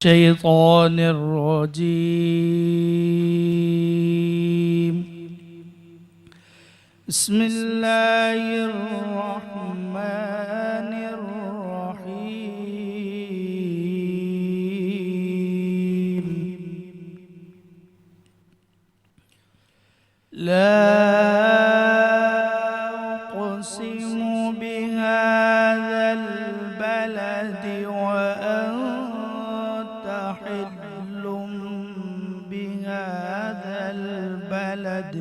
الشيطان الرجيم بسم الله الرحمن الرحيم لا أقسم بهذا البلد وأنت حل بهذا البلد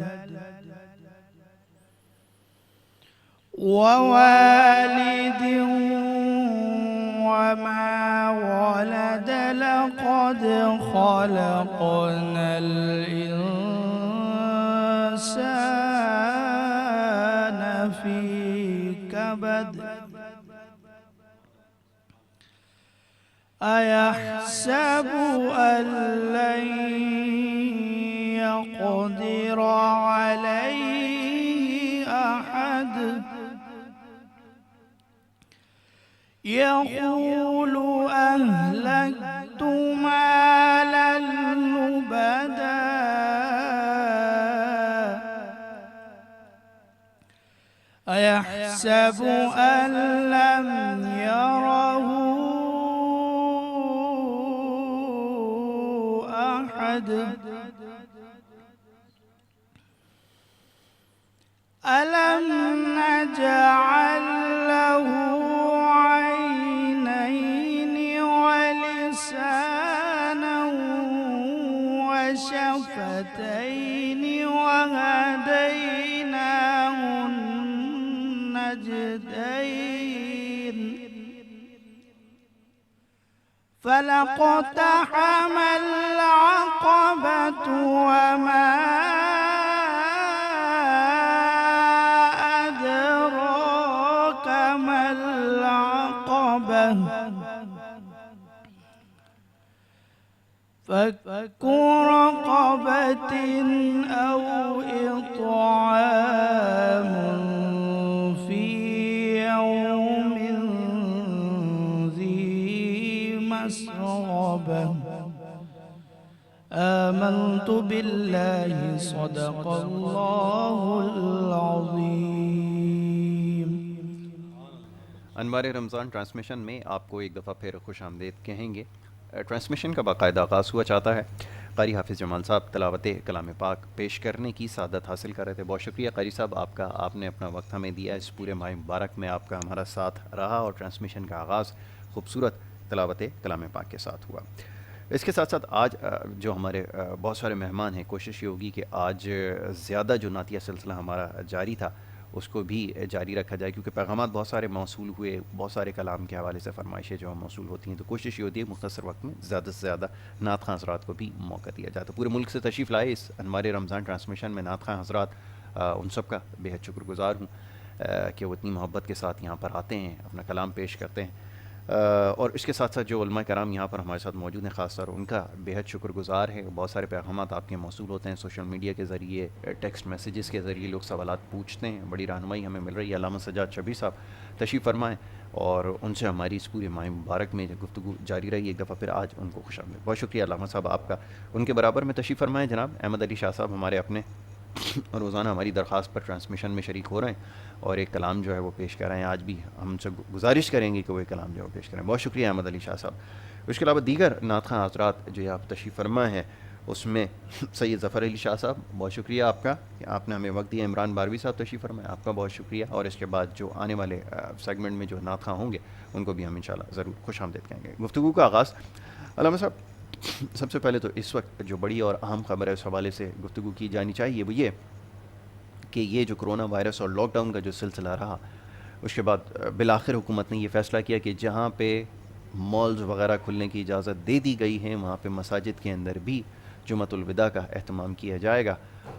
ووالد وما ولد لقد خلقنا الإنسان في كبد أيحسب أن لن يقدر عليه أحد يقول أهلكت مالا لبدا أيحسب أن لم يره أحد ألم نجعل له عينين ولسانا وشفتين وهديناه النجدين فلاقتحم العقبة وما أدراك ما العقبة فك رقبة أو إطعام في يوم ذي مسغبة آمنت بالله صدق الله العظيم۔ انوار رمضان ٹرانسمیشن میں آپ کو ایک دفعہ پھر خوش آمدید کہیں گے۔ ٹرانسمیشن کا باقاعدہ آغاز ہوا چاہتا ہے۔ قاری حافظ جمال صاحب تلاوت کلام پاک پیش کرنے کی سعادت حاصل کر رہے تھے۔ بہت شکریہ قاری صاحب آپ کا، آپ نے اپنا وقت ہمیں دیا۔ اس پورے ماہ مبارک میں آپ کا ہمارا ساتھ رہا اور ٹرانسمیشن کا آغاز خوبصورت تلاوت کلام پاک کے ساتھ ہوا۔ اس کے ساتھ ساتھ آج جو ہمارے بہت سارے مہمان ہیں، کوشش یہ ہوگی کہ آج زیادہ جو نعتیہ سلسلہ ہمارا جاری تھا اس کو بھی جاری رکھا جائے، کیونکہ پیغامات بہت سارے موصول ہوئے، بہت سارے کلام کے حوالے سے فرمائشیں جو موصول ہوتی ہیں، تو کوشش یہ ہوتی ہے مختصر وقت میں زیادہ سے زیادہ نعت خواں حضرات کو بھی موقع دیا جائے۔ تو پورے ملک سے تشریف لائے اس انوار رمضان ٹرانسمیشن میں نعت خواں حضرات، ان سب کا بے حد شکر گزار ہوں کہ وہ اتنی محبت کے ساتھ یہاں پر آتے ہیں، اپنا کلام پیش کرتے ہیں، اور اس کے ساتھ ساتھ جو علماء کرام یہاں پر ہمارے ساتھ موجود ہیں، خاص طور ان کا بے حد شکر گزار ہے۔ بہت سارے پیغامات آپ کے موصول ہوتے ہیں سوشل میڈیا کے ذریعے، ٹیکسٹ میسیجز کے ذریعے لوگ سوالات پوچھتے ہیں، بڑی رہنمائی ہمیں مل رہی ہے۔ علامہ سجاد شبیر صاحب تشریف فرمائیں اور ان سے ہماری اس پورے ماہ مبارک میں گفتگو جاری رہی۔ ایک دفعہ پھر آج ان کو خوش آمدید۔ بہت شکریہ علامہ صاحب آپ کا۔ ان کے برابر میں تشریف فرمائیں جناب احمد علی شاہ صاحب، ہمارے اپنے اور روزانہ ہماری درخواست پر ٹرانسمیشن میں شریک ہو رہے ہیں اور ایک کلام جو ہے وہ پیش کر رہے ہیں۔ آج بھی ہم سے گزارش کریں گے کہ وہ ایک کلام جو ہے وہ پیش کریں۔ بہت شکریہ احمد علی شاہ صاحب۔ اس کے علاوہ دیگر نعت خواں حضرات جو یہ آپ تشریف فرما ہیں، اس میں سید ظفر علی شاہ صاحب، بہت شکریہ آپ کا کہ آپ نے ہمیں وقت دیا۔ عمران باروی صاحب تشریف فرمائے، آپ کا بہت شکریہ۔ اور اس کے بعد جو آنے والے سیگمنٹ میں جو نعت خواں ہوں گے ان کو بھی ہم انشاءاللہ ضرور خوش آمدید کہیں گے۔ گفتگو کا آغاز علامہ صاحب، سب سے پہلے تو اس وقت جو بڑی اور اہم خبر ہے اس حوالے سے گفتگو کی جانی چاہیے، وہ یہ کہ یہ جو کرونا وائرس اور لاک ڈاؤن کا جو سلسلہ رہا، اس کے بعد بالآخر حکومت نے یہ فیصلہ کیا کہ جہاں پہ مالز وغیرہ کھلنے کی اجازت دے دی گئی ہے وہاں پہ مساجد کے اندر بھی جمعۃ الوداع کا اہتمام کیا جائے گا،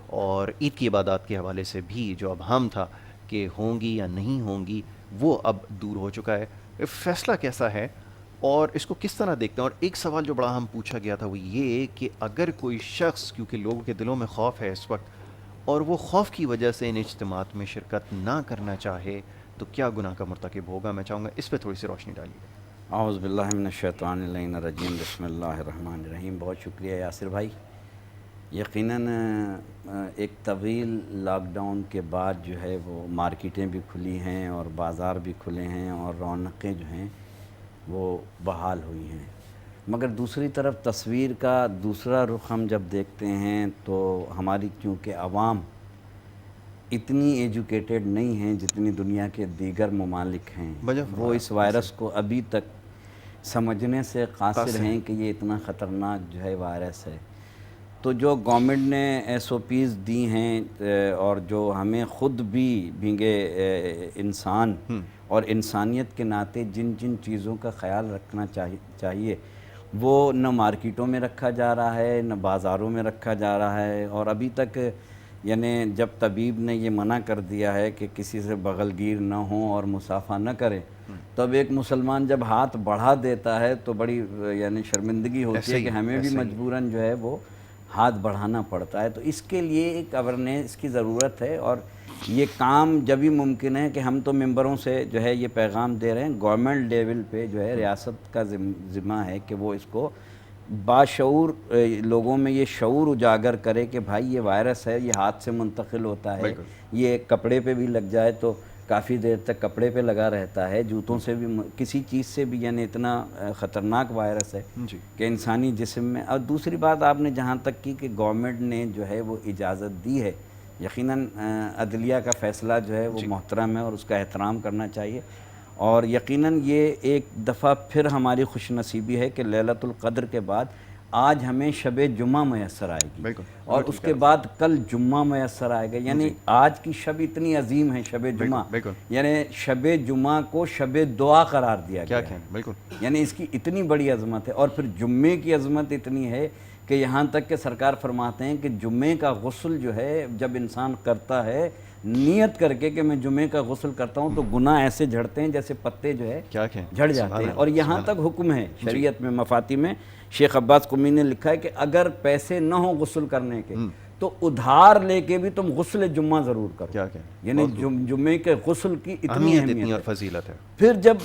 اور عید کی عبادات کے حوالے سے بھی جو ابہام تھا کہ ہوں گی یا نہیں ہوں گی وہ اب دور ہو چکا ہے۔ فیصلہ کیسا ہے اور اس کو کس طرح دیکھتے ہیں؟ اور ایک سوال جو بڑا ہم پوچھا گیا تھا وہ یہ کہ اگر کوئی شخص، کیونکہ لوگوں کے دلوں میں خوف ہے اس وقت، اور وہ خوف کی وجہ سے ان اجتماعات میں شرکت نہ کرنا چاہے تو کیا گناہ کا مرتکب ہوگا؟ میں چاہوں گا اس پہ تھوڑی سی روشنی ڈالیے. اعوذ باللہ من الشیطان اللعین الرجیم، بسم اللہ الرحمن الرحیم. بہت شکریہ یاسر بھائی. یقیناً ایک طویل لاک ڈاؤن کے بعد جو ہے وہ مارکیٹیں بھی کھلی ہیں اور بازار بھی کھلے ہیں اور رونقیں جو ہیں وہ بحال ہوئی ہیں، مگر دوسری طرف تصویر کا دوسرا رخ ہم جب دیکھتے ہیں تو ہماری کیونکہ عوام اتنی ایجوکیٹڈ نہیں ہیں جتنی دنیا کے دیگر ممالک ہیں، وہ اس وائرس کو ابھی تک سمجھنے سے قاصر ہیں کہ یہ اتنا خطرناک جو ہے وائرس ہے. تو جو گورنمنٹ نے ایس او پیز دی ہیں اور جو ہمیں خود بھی بھینگے انسان اور انسانیت کے ناطے جن جن چیزوں کا خیال رکھنا چاہیے وہ نہ مارکیٹوں میں رکھا جا رہا ہے نہ بازاروں میں رکھا جا رہا ہے. اور ابھی تک یعنی جب طبیب نے یہ منع کر دیا ہے کہ کسی سے بغل گیر نہ ہوں اور مصافحہ نہ کریں، تب ایک مسلمان جب ہاتھ بڑھا دیتا ہے تو بڑی یعنی شرمندگی ہوتی ہے کہ ہمیں بھی مجبوراً جو ہے وہ ہاتھ بڑھانا پڑتا ہے. تو اس کے لیے ایک اویرنیس کی ضرورت ہے، اور یہ کام جبھی ممکن ہے کہ ہم تو ممبروں سے جو ہے یہ پیغام دے رہے ہیں، گورنمنٹ لیول پہ جو ہے ریاست کا ذمہ ہے کہ وہ اس کو باشعور لوگوں میں یہ شعور اجاگر کرے کہ بھائی یہ وائرس ہے، یہ ہاتھ سے منتقل ہوتا ہے، یہ کپڑے پہ بھی لگ جائے تو کافی دیر تک کپڑے پہ لگا رہتا ہے، جوتوں سے بھی، کسی چیز سے بھی، یعنی اتنا خطرناک وائرس ہے کہ انسانی جسم میں. اور دوسری بات آپ نے جہاں تک کی کہ گورنمنٹ نے جو ہے وہ اجازت دی ہے، یقیناً عدلیہ کا فیصلہ جو ہے وہ محترم ہے اور اس کا احترام کرنا چاہیے. اور یقیناً یہ ایک دفعہ پھر ہماری خوش نصیبی ہے کہ لیلۃ القدر کے بعد آج ہمیں شب جمعہ میسر آئے گی اور اس کے بعد کل جمعہ میسر آئے گا. یعنی آج کی شب اتنی عظیم ہے شب جمعہ، یعنی شب جمعہ کو شب دعا قرار دیا گیا ہے، یعنی اس کی اتنی بڑی عظمت ہے. اور پھر جمعے کی عظمت اتنی ہے کہ یہاں تک کہ سرکار فرماتے ہیں کہ جمعے کا غسل جو ہے جب انسان کرتا ہے نیت کر کے کہ میں جمعے کا غسل کرتا ہوں تو گناہ ایسے جھڑتے ہیں جیسے پتے جو ہے جھڑ جاتے ہیں. اور یہاں تک حکم ہے شریعت میں، مفاتی میں شیخ عباس قمی نے لکھا ہے کہ اگر پیسے نہ ہوں غسل کرنے کے تو ادھار لے کے بھی تم غسل جمعہ ضرور کرو. یعنی جمعے کے غسل کی اتنی اہمیت اور فضیلت ہے. پھر جب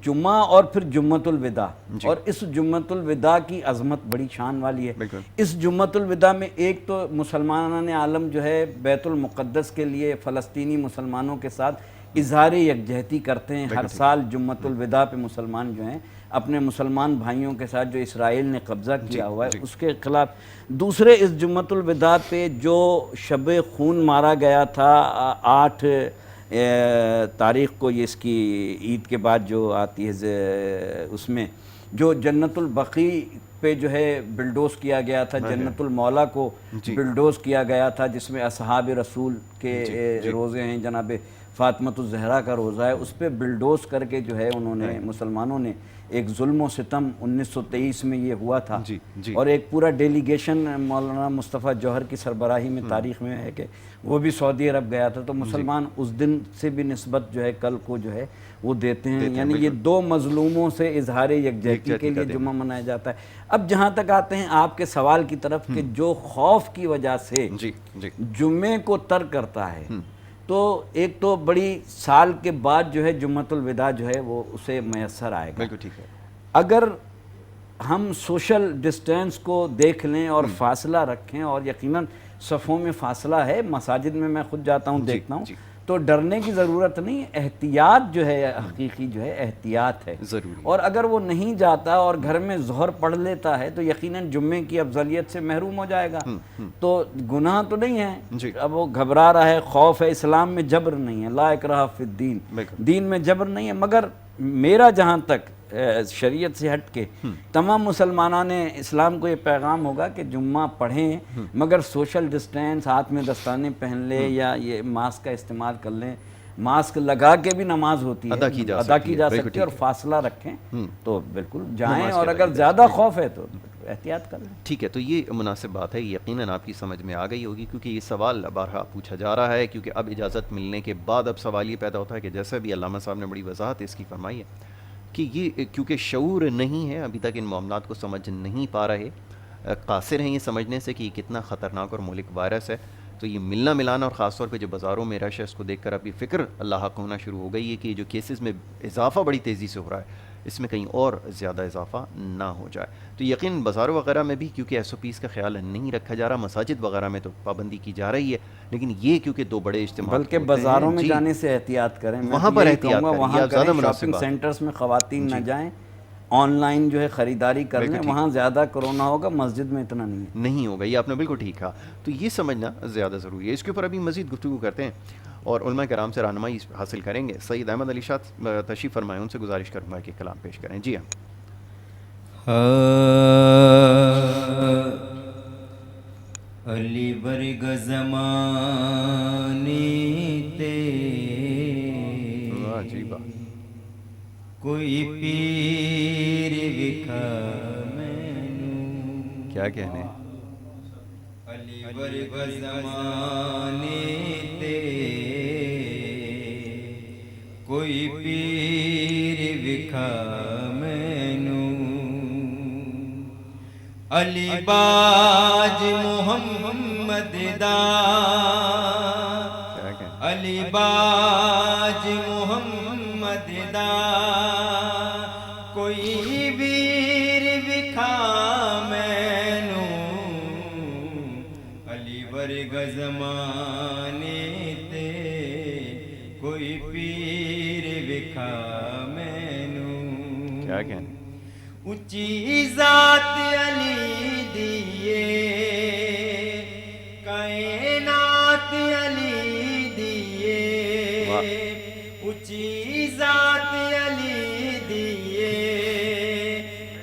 جمعہ اور پھر جمعۃ الوداع، اور اس جمعۃ الوداع کی عظمت بڑی شان والی ہے. اس جمعۃ الوداع میں ایک تو مسلمان عالم جو ہے بیت المقدس کے لیے فلسطینی مسلمانوں کے ساتھ اظہار یکجہتی کرتے ہیں. ہر سال جمعۃ الوداع پہ مسلمان جو ہیں اپنے مسلمان بھائیوں کے ساتھ جو اسرائیل نے قبضہ کیا ہوا ہے اس کے خلاف. دوسرے اس جمعۃ الوداع پہ جو شب خون مارا گیا تھا 8 تاریخ کو، یہ اس کی عید کے بعد جو آتی ہے، اس میں جو جنت البقیع پہ جو ہے بلڈوز کیا گیا تھا، جنت المولا کو بلڈوز کیا گیا تھا، جس میں اصحاب رسول کے روزے ہیں، جناب فاطمۃ الزہرا کا روزہ ہے، اس پہ بلڈوز کر کے جو ہے انہوں نے مسلمانوں نے ایک ظلم و ستم 1923 میں یہ ہوا تھا. اور ایک پورا ڈیلیگیشن مولانا مصطفیٰ جوہر کی سربراہی میں تاریخ میں ہے کہ وہ بھی سعودی عرب گیا تھا. تو مسلمان اس دن سے بھی نسبت جو ہے کل کو جو ہے وہ دیتے ہیں. یعنی یہ دو مظلوموں سے اظہار یکجہتی کے لیے جمعہ منایا جاتا ہے. اب جہاں تک آتے ہیں آپ کے سوال کی طرف کہ جو خوف کی وجہ سے جمعے کو ترک کرتا ہے، تو ایک تو بڑی سال کے بعد جو ہے جمعۃ الوداع جو ہے وہ اسے میسر آئے گا. اگر ہم سوشل ڈسٹینس کو دیکھ لیں اور فاصلہ رکھیں، اور یقیناً صفوں میں فاصلہ ہے، مساجد میں خود جاتا ہوں دیکھتا ہوں، تو ڈرنے کی ضرورت نہیں. احتیاط جو ہے حقیقی جو ہے احتیاط ہے ضروری. اور اگر وہ نہیں جاتا اور گھر میں ظہر پڑھ لیتا ہے تو یقیناً جمعے کی افضلیت سے محروم ہو جائے گا. تو گناہ تو نہیں ہے، اب وہ گھبرا رہا ہے، خوف ہے. اسلام میں جبر نہیں ہے، لا اکراہ فی الدین، دین میں جبر نہیں ہے. مگر میرا جہاں تک شریعت سے ہٹ کے تمام مسلمانان اسلام کو یہ پیغام ہوگا کہ جمعہ پڑھیں، مگر سوشل ڈسٹینس، ہاتھ میں دستانے پہن لیں یا یہ ماسک کا استعمال کر لیں. ماسک لگا کے بھی نماز ہوتی ہے، ادا کی جا سکتی ہے، اور فاصلہ رکھیں تو بالکل جائیں. اور اگر زیادہ خوف ہے تو احتیاط کر لیں. ٹھیک ہے، تو یہ مناسب بات ہے، یقیناً آپ کی سمجھ میں آ گئی ہوگی، کیونکہ یہ سوال بارہا پوچھا جا رہا ہے. کیونکہ اب اجازت ملنے کے بعد اب سوال یہ پیدا ہوتا ہے کہ جیسا بھی علامہ صاحب نے بڑی وضاحت اس کی فرمائی ہے کہ یہ کیونکہ شعور نہیں ہے ابھی تک، ان معاملات کو سمجھ نہیں پا رہے، قاصر ہیں یہ سمجھنے سے کہ یہ کتنا خطرناک اور مہلک وائرس ہے، تو یہ ملنا ملانا اور خاص طور پہ جو بازاروں میں رش ہے اس کو دیکھ کر اب یہ فکر لاحق ہونا شروع ہو گئی ہے کہ یہ جو کیسز میں اضافہ بڑی تیزی سے ہو رہا ہے اس میں کہیں اور زیادہ اضافہ نہ ہو جائے. تو یقین بازاروں وغیرہ میں بھی کیونکہ ایس او پیز کا خیال نہیں رکھا جا رہا، مساجد وغیرہ میں تو پابندی کی جا رہی ہے، لیکن یہ کیونکہ دو بڑے اجتماعات بلکہ ہوتے بازاروں ہیں، میں جی جانے سے احتیاط کریں. میں وہاں تو پر یہی احتیاط کہوں گا کریں، وہاں یہ آپ زیادہ کریں، مناسب شاپنگ بات. سینٹرز میں خواتین نہ جائیں، آن لائن جو ہے خریداری کر بالکل لیں، ٹھیک. وہاں زیادہ کرونا ہوگا، مسجد میں اتنا نہیں ہے. نہیں ہوگا، یہ آپ نے بالکل ٹھیک کہا. تو یہ سمجھنا زیادہ ضروری ہے. اس کے اوپر ابھی مزید گفتگو کرتے ہیں اور علماء کرام سے رہنمائی حاصل کریں گے. سید احمد علی شاہ تشریف فرمائیں، ان سے گزارش کروں گا کہ کلام پیش کریں. جی ہاں. علی برگ زمانے تے واہ جی واہ. کوئی پیر وکھا مینوں، کیا کہنے. علی برگ زمانے تے کوئی پیر وکھا مینوں، علی باج محمد دا، کیا کہنے. علی باج محمد دا کوئی ویر وکھا مینوں، علی ورگ زمانے تے کوئی پیر وکھا مینوں. کیا کہنے. اچھی ذات علی دیے، کائنات علی دیے، اچھی ذات علی دیے،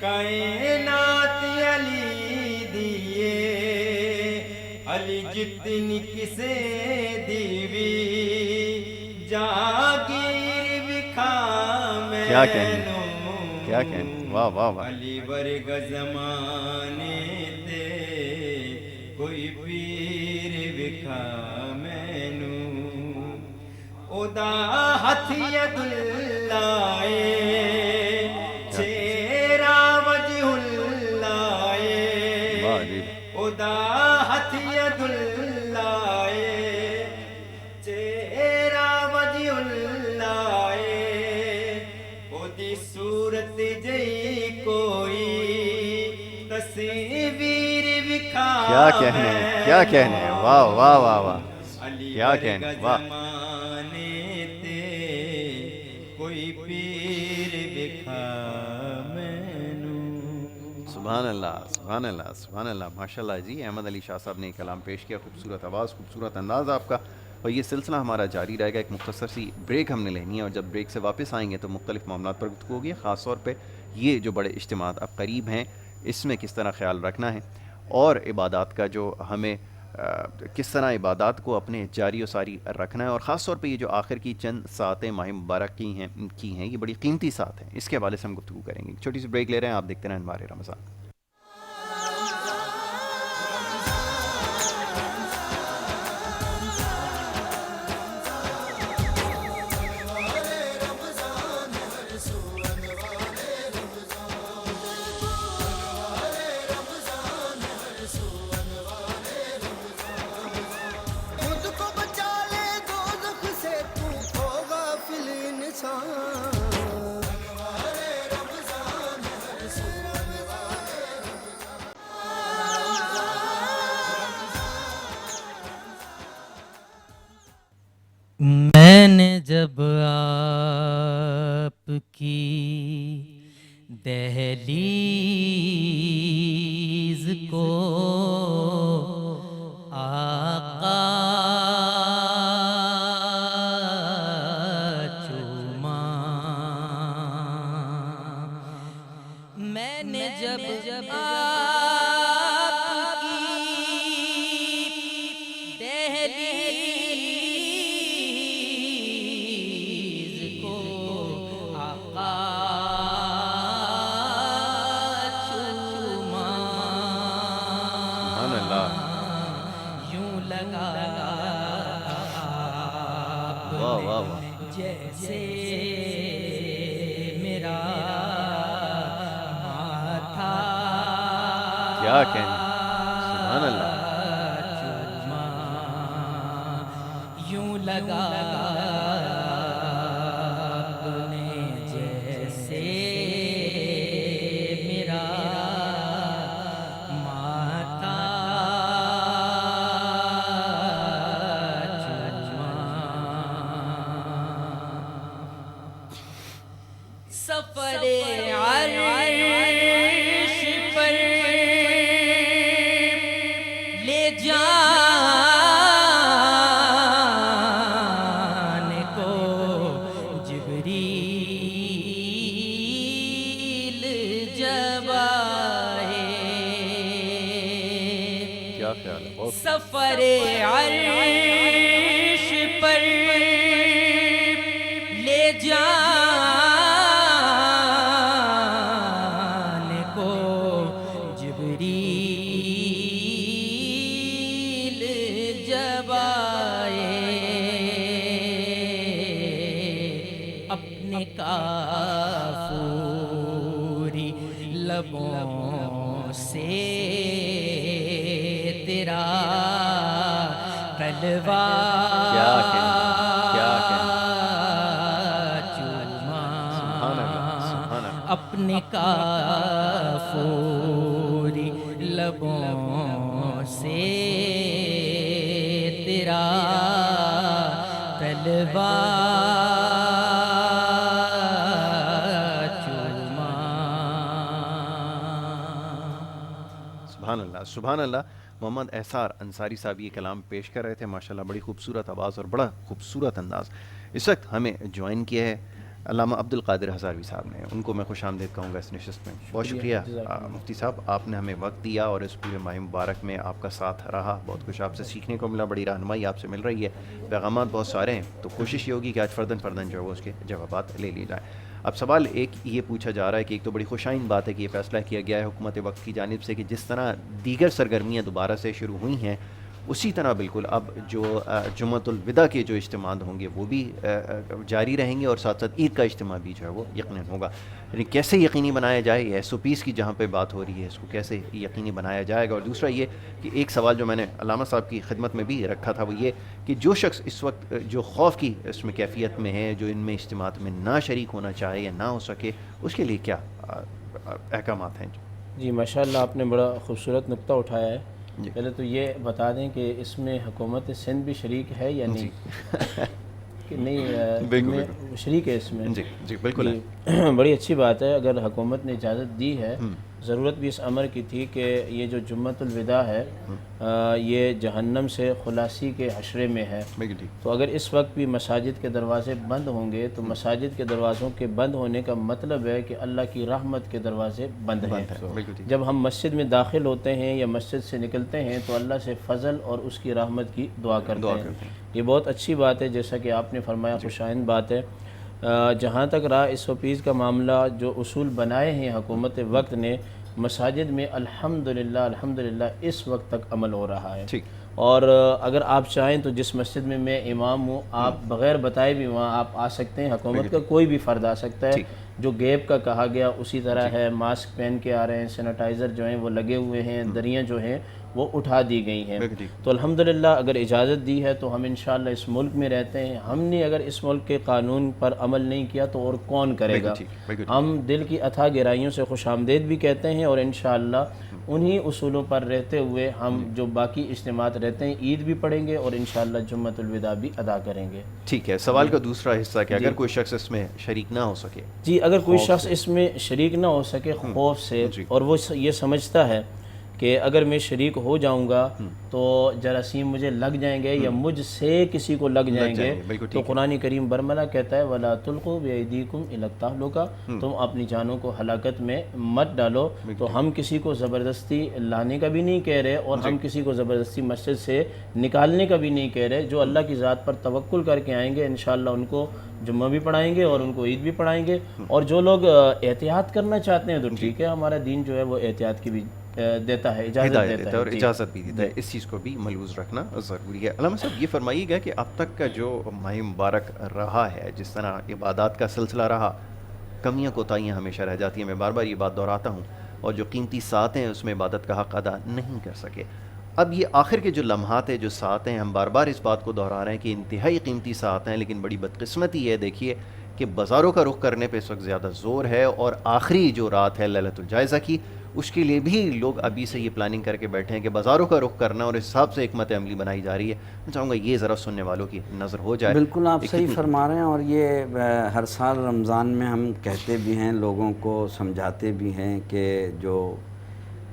کائنات علی دیے، علی جتنی کسے دیوی جاگیر وکھا میں، کیا کہنے. کیا کہنے. واہ واہ واہ. علی برگ زمانے تے کوئی پیر وکھا مینوں، او دا ہتھ ید اللہ اے، چہرہ وجہ اللہ اے، واہ جی. او دا ہتھ ید اللہ اے، چہرہ وجہ اللہ اے، او دی صورت جئی کوئی تصویر وکھا. کیا کہنے. کیا کہنے. واہ واہ واہ واہ. کیا کہنے. واہ. زمانے تے کوئی پیر وکھا مینوں. سبحان اللہ سبحان اللہ سبحان اللہ. ماشاء اللہ جی. احمد علی شاہ صاحب نے کلام پیش کیا، خوبصورت آواز، خوبصورت انداز آپ کا، اور یہ سلسلہ ہمارا جاری رہے گا. ایک مختصر سی بریک ہم نے لینی ہے، اور جب بریک سے واپس آئیں گے تو مختلف معاملات پر گفتگو ہوگی، خاص طور پہ یہ جو بڑے اجتماعات اب قریب ہیں اس میں کس طرح خیال رکھنا ہے، اور عبادات کا جو ہمیں کس طرح عبادات کو اپنے جاری و ساری رکھنا ہے، اور خاص طور پہ یہ جو آخر کی چند ساعتیں ماہ مبارک کی ہیں یہ بڑی قیمتی ساعت ہیں، اس کے حوالے سے ہم گفتگو کریں گے. چھوٹی سی بریک لے رہے ہیں، آپ دیکھتے رہیں انوار رمضان. میں نے جب آپ کی دہلیز کو آقا چوما، میں نے جب آپ کی دہلیز کو آقا چوما، سبحان اللہ. یوں لگا واہ واہ واہ. جیسے میرا کیا کہنا، سبحان اللہ. چوما یوں لگا اپنے جیسے میرا ماتھا چوما. سفر عرش پر لے جانے کو جبریل جب آئے. کیا خیال ہے، بہت سفر عرش پر لے جانے کو جبریل جب آئے. اپنے کافوری لبوں سے تیرا کلوا کیا کہنا، کیا کہنا. چوما. سبحان اللہ، سبحان اللہ. اپنے کافوری لبوں سے تیرا کلوا چوما. سبحان اللہ، سبحان اللہ. محمد احسار انصاری صاحب یہ کلام پیش کر رہے تھے، ماشاءاللہ بڑی خوبصورت آواز اور بڑا خوبصورت انداز. اس وقت ہمیں جوائن کیا ہے علامہ عبد القادر ہزاروی صاحب نے. ان کو میں خوش آمدید کہوں گا اس نشست میں. بہت شکریہ مفتی صاحب، آپ نے ہمیں وقت دیا اور اس پورے ماہ مبارک میں آپ کا ساتھ رہا. بہت کچھ آپ سے سیکھنے کو ملا، بڑی رہنمائی آپ سے مل رہی ہے. پیغامات بہت سارے ہیں، تو کوشش یہ ہوگی کہ آج فرداً جو ہے وہ اس کے جوابات لے لیے جائیں. اب سوال ایک یہ پوچھا جا رہا ہے کہ ایک تو بڑی خوشائن بات ہے کہ یہ فیصلہ کیا گیا ہے حکومت وقت کی جانب سے کہ جس طرح دیگر سرگرمیاں دوبارہ سے شروع ہوئی ہیں، اسی طرح بالکل اب جو جمعۃ الوداع کے جو اجتماعات ہوں گے وہ بھی جاری رہیں گے، اور ساتھ ساتھ عید کا اجتماع بھی جو ہے وہ یقیناً ہوگا. یعنی کیسے یقینی بنایا جائے، یہ SOPs کی جہاں پہ بات ہو رہی ہے، اس کو کیسے یقینی بنایا جائے گا. اور دوسرا یہ کہ ایک سوال جو میں نے علامہ صاحب کی خدمت میں بھی رکھا تھا وہ یہ کہ جو شخص اس وقت جو خوف کی اس میں کیفیت میں ہے، جو ان میں اجتماعات میں نہ شریک ہونا چاہے یا نہ ہو سکے، اس کے لیے کیا احکامات ہیں؟ جی ماشاءاللہ، آپ نے بڑا خوبصورت نقطہ اٹھایا ہے. جی. پہلے تو یہ بتا دیں کہ اس میں حکومت سندھ بھی شریک ہے یا نہیں؟ کہ نہیں بالکل شریک ہے اس میں. جی جی بالکل ہے. بڑی اچھی بات ہے اگر حکومت نے اجازت دی ہے. ضرورت بھی اس امر کی تھی کہ یہ جو جمعۃ الوداع ہے یہ جہنم سے خلاصی کے حشرے میں ہے. تو اگر اس وقت بھی مساجد کے دروازے بند ہوں گے تو مساجد کے دروازوں کے بند ہونے کا مطلب ہے کہ اللہ کی رحمت کے دروازے بند ہیں. جب ہم مسجد میں داخل ہوتے ہیں یا مسجد سے نکلتے ہیں تو اللہ سے فضل اور اس کی رحمت کی دعا کرتے ہیں. یہ بہت اچھی بات ہے، جیسا کہ آپ نے فرمایا خوشائند بات ہے. جہاں تک رہا SOPs کا معاملہ، جو اصول بنائے ہیں حکومت وقت نے، مساجد میں الحمدللہ اس وقت تک عمل ہو رہا ہے. اور اگر آپ چاہیں تو جس مسجد میں میں امام ہوں، آپ بغیر بتائے بھی وہاں آپ آ سکتے ہیں. حکومت کا کوئی بھی فرد آ سکتا ہے. جو گیپ کا کہا گیا اسی طرح ہے. ماسک پہن کے آ رہے ہیں، سینیٹائزر جو ہیں وہ لگے ہوئے ہیں، دریاں جو ہیں وہ اٹھا دی گئی ہیں. تو الحمدللہ اگر اجازت دی ہے تو ہم انشاءاللہ اس ملک میں رہتے ہیں. ہم نے اگر اس ملک کے قانون پر عمل نہیں کیا تو اور کون کرے گا؟ ہم دل کی اتھا گہرائیوں سے خوش آمدید بھی کہتے ہیں اور انشاءاللہ انہی اصولوں پر رہتے ہوئے ہم جو باقی اجتماعات رہتے ہیں عید بھی پڑھیں گے اور انشاءاللہ جمعۃ الوداع بھی ادا کریں گے. ٹھیک ہے. سوال کا دوسرا حصہ کہ اگر کوئی شخص اس میں شریک نہ ہو سکے. جی اگر کوئی شخص اس میں شریک نہ ہو سکے خوف سے، اور وہ یہ سمجھتا ہے کہ اگر میں شریک ہو جاؤں گا تو جراثیم مجھے لگ جائیں گے یا مجھ سے کسی کو لگ جائیں گے، تو قرآن کریم برملا کہتا ہے وَلَا تُلْقُوا بِأَيْدِيكُمْ إِلَى التَّهْلُكَةِ، تم اپنی جانوں کو ہلاکت میں مت ڈالو. تو ہم کسی کو زبردستی لانے کا بھی نہیں کہہ رہے اور ہم کسی کو زبردستی مسجد سے نکالنے کا بھی نہیں کہہ رہے. جو اللہ کی ذات پر توکل کر کے آئیں گے انشاءاللہ ان کو جمعہ بھی پڑھائیں گے اور ان کو عید بھی پڑھائیں گے. اور جو لوگ احتیاط کرنا چاہتے ہیں تو ٹھیک ہے، ہمارا دین جو ہے وہ احتیاط کی بھی دیتا ہے، اجازت دیتا ہے اور اجازت بھی دیتا ہے. اس چیز کو بھی ملحوظ رکھنا ضروری ہے. علامہ صاحب یہ فرمائیے گا کہ اب تک کا جو ماہ مبارک رہا ہے، جس طرح عبادات کا سلسلہ رہا، کمیاں کوتاہیاں ہمیشہ رہ جاتی ہیں. میں بار بار یہ بات دہراتا ہوں، اور جو قیمتی ساعتیں ہیں اس میں عبادت کا حق ادا نہیں کر سکے. اب یہ آخر کے جو لمحات ہیں، جو ساعتیں، ہم بار بار اس بات کو دہرا رہے ہیں کہ انتہائی قیمتی ساعتیں ہیں، لیکن بڑی بدقسمتی ہے دیکھیے کہ بازاروں کا رخ کرنے پہ اس وقت زیادہ زور ہے، اور آخری جو رات ہے لیلۃ الجائزہ کی، اس کے لیے بھی لوگ ابھی سے یہ پلاننگ کر کے بیٹھے ہیں کہ بازاروں کا رخ کرنا، اور اس حساب سے حکمت عملی بنائی جا رہی ہے. میں چاہوں گا یہ ذرا سننے والوں کی نظر ہو جائے. بالکل آپ صحیح فرما رہے ہیں، اور یہ ہر سال رمضان میں ہم کہتے بھی ہیں، لوگوں کو سمجھاتے بھی ہیں کہ جو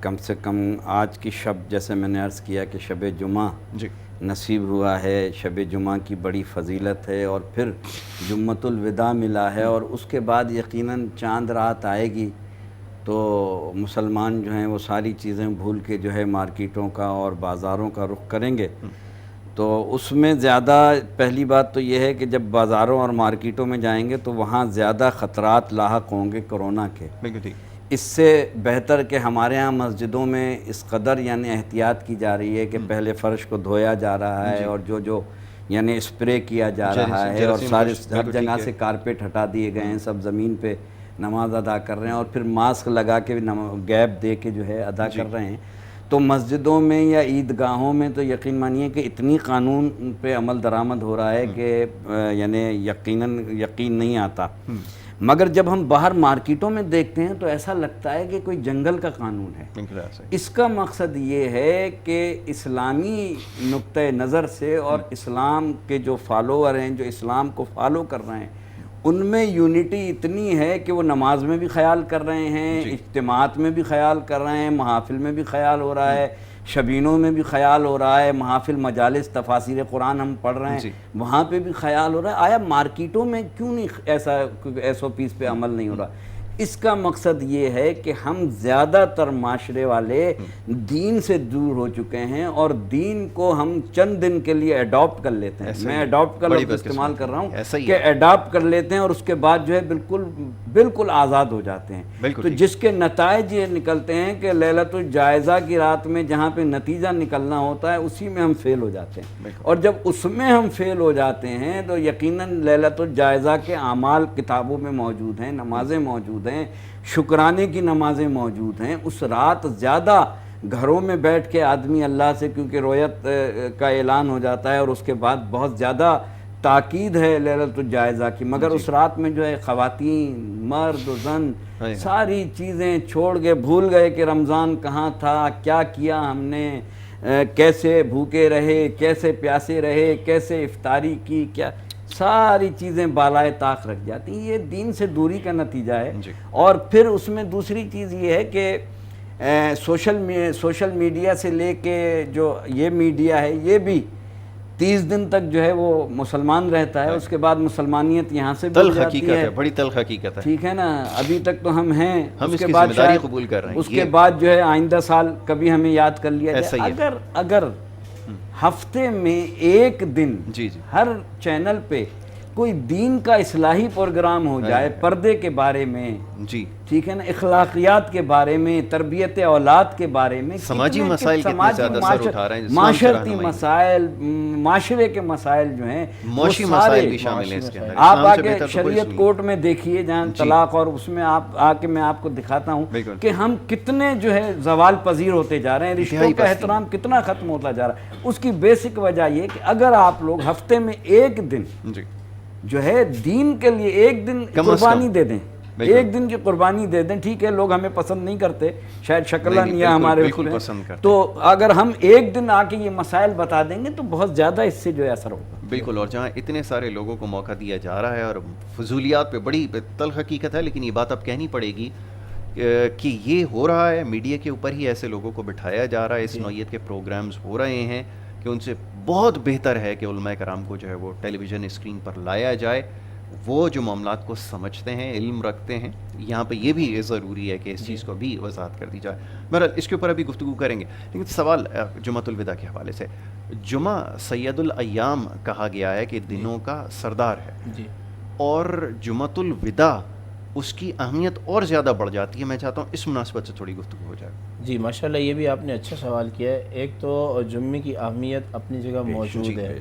کم سے کم آج کی شب، جیسے میں نے عرض کیا کہ شب جمعہ نصیب ہوا ہے، شب جمعہ کی بڑی فضیلت ہے، اور پھر جمعۃ الوداع ملا ہے، اور اس کے بعد یقیناً چاند رات آئے گی تو مسلمان جو ہیں وہ ساری چیزیں بھول کے جو ہے مارکیٹوں کا اور بازاروں کا رخ کریں گے. تو اس میں زیادہ پہلی بات تو یہ ہے کہ جب بازاروں اور مارکیٹوں میں جائیں گے تو وہاں زیادہ خطرات لاحق ہوں گے کورونا کے. اس سے بہتر کہ ہمارے ہاں مسجدوں میں اس قدر یعنی احتیاط کی جا رہی ہے کہ پہلے فرش کو دھویا جا رہا ہے، اور جو یعنی اسپرے کیا جا رہا ہے، اور سارے ہر جگہ سے کارپیٹ ہٹا دیے گئے ہیں، سب زمین پہ نماز ادا کر رہے ہیں، اور پھر ماسک لگا کے گیپ دے کے جو ہے ادا کر رہے ہیں. تو مسجدوں میں یا عیدگاہوں میں تو یقین مانیے کہ اتنی قانون پہ عمل درآمد ہو رہا ہے کہ یعنی یقین نہیں آتا. مگر جب ہم باہر مارکیٹوں میں دیکھتے ہیں تو ایسا لگتا ہے کہ کوئی جنگل کا قانون ہے. اس کا مقصد یہ ہے کہ اسلامی نقطۂ نظر سے اور اسلام کے جو فالوور ہیں، جو اسلام کو فالو کر رہے ہیں، ان میں یونٹی اتنی ہے کہ وہ نماز میں بھی خیال کر رہے ہیں، اجتماعات میں بھی خیال کر رہے ہیں، محافل میں بھی خیال ہو رہا ہے، شبینوں میں بھی خیال ہو رہا ہے، محافل مجالس تفاسیر قرآن ہم پڑھ رہے ہیں وہاں پہ بھی خیال ہو رہا ہے. آیا مارکیٹوں میں کیوں نہیں ایسا SOPs پہ عمل نہیں ہو رہا؟ اس کا مقصد یہ ہے کہ ہم زیادہ تر معاشرے والے دین سے دور ہو چکے ہیں، اور دین کو ہم چند دن کے لیے اڈاپٹ کر لیتے ہیں. میں اڈاپٹ کا لفظ استعمال کر رہا ہوں کہ اڈاپٹ کر لیتے ہیں، اور اس کے بعد جو ہے بالکل آزاد ہو جاتے ہیں. تو جس کے نتائج یہ نکلتے ہیں کہ لیلۃ الجائزہ کی رات میں جہاں پہ نتیجہ نکلنا ہوتا ہے اسی میں ہم فیل ہو جاتے ہیں. اور جب اس میں ہم فیل ہو جاتے ہیں تو یقیناً لیلۃ الجائزہ کے اعمال کتابوں میں موجود ہیں، نمازیں موجود ہیں، شکرانے کی نمازیں موجود ہیں. اس رات زیادہ گھروں میں بیٹھ کے آدمی اللہ سے، کیونکہ رویت کا اعلان ہو جاتا ہے اور اس کے بعد بہت زیادہ تاکید ہے لیلۃ الجائزہ کی، مگر اس رات میں جو ہے خواتین، مرد و زن ساری چیزیں چھوڑ کے بھول گئے کہ رمضان کہاں تھا، کیا کیا ہم نے، کیسے بھوکے رہے، کیسے پیاسے رہے، کیسے افطاری کی، کیا ساری چیزیں بالائے طاق رکھ جاتی ہیں. یہ دین سے دوری کا نتیجہ ہے. اور پھر اس میں دوسری چیز یہ ہے کہ سوشل میڈیا سے لے کے جو یہ میڈیا ہے یہ بھی 30 دن تک جو ہے وہ مسلمان رہتا ہے، اس کے بعد مسلمانیت یہاں سے بھی جاتی ہے. بڑی تلخ حقیقت ہے. ٹھیک ہے نا، ابھی تک تو ہم ہیں، ہم اس کی کے بعد ذمہ داری قبول کر رہے ہیں. اس کے بعد جو ہے آئندہ سال کبھی ہمیں یاد کر لیا جائے. اگر ہفتے میں ایک دن ہر چینل پہ کوئی دین کا اصلاحی پروگرام ہو جائے، پردے کے بارے میں، ٹھیک ہے نا، اخلاقیات کے بارے میں، تربیت اولاد کے بارے میں، سماجی مسائل کتنے زیادہ سر اٹھا رہے ہیں، معاشرتی مسائل، معاشرے کے مسائل جو ہیں، معاشی مسائل بھی شامل ہیں اس کے اندر. آپ آگے شریعت کورٹ میں دیکھیے جہاں طلاق، اور اس میں آپ آ کے میں آپ کو دکھاتا ہوں کہ ہم کتنے جو ہے زوال پذیر ہوتے جا رہے ہیں، رشتوں کا احترام کتنا ختم ہوتا جا رہا ہے. اس کی بیسک وجہ یہ کہ اگر آپ لوگ ہفتے میں ایک دن جو ہے دین کے لیے ایک دن قربانی دے دیں، ایک دن کی قربانی دے دیں. ٹھیک ہے لوگ ہمیں پسند نہیں کرتے، شاید شکلہ نہیں ہمارے اصول، تو اگر ہم ایک دن آ کے یہ مسائل بتا دیں گے تو بہت زیادہ اس سے جو ہے اثر ہوگا. بالکل. اور جہاں اتنے سارے لوگوں کو موقع دیا جا رہا ہے، اور فضولیات پہ بڑی تلخ حقیقت ہے، لیکن یہ بات اب کہنی پڑے گی کہ یہ ہو رہا ہے، میڈیا کے اوپر ہی ایسے لوگوں کو بٹھایا جا رہا ہے، اس نوعیت کے پروگرامز ہو رہے ہیں کہ ان سے بہت بہتر ہے کہ علماء کرام کو جو ہے وہ ٹیلی ویژن اسکرین پر لایا جائے. وہ جو معاملات کو سمجھتے ہیں، علم رکھتے ہیں. یہاں پہ یہ بھی ضروری ہے کہ اس چیز کو بھی وضاحت کر دی جائے. بہرحال اس کے اوپر ابھی گفتگو کریں گے، لیکن سوال جمعۃ الوداع کے حوالے سے. جمعہ سید الایام کہا گیا ہے کہ دنوں کا سردار ہے، اور جمعۃ الوداع اس کی اہمیت اور زیادہ بڑھ جاتی ہے. میں چاہتا ہوں اس مناسبت سے تھوڑی گفتگو ہو جائے. جی ماشاءاللہ، یہ بھی آپ نے اچھا سوال کیا ہے. ایک تو جمعے کی اہمیت اپنی جگہ موجود ہے،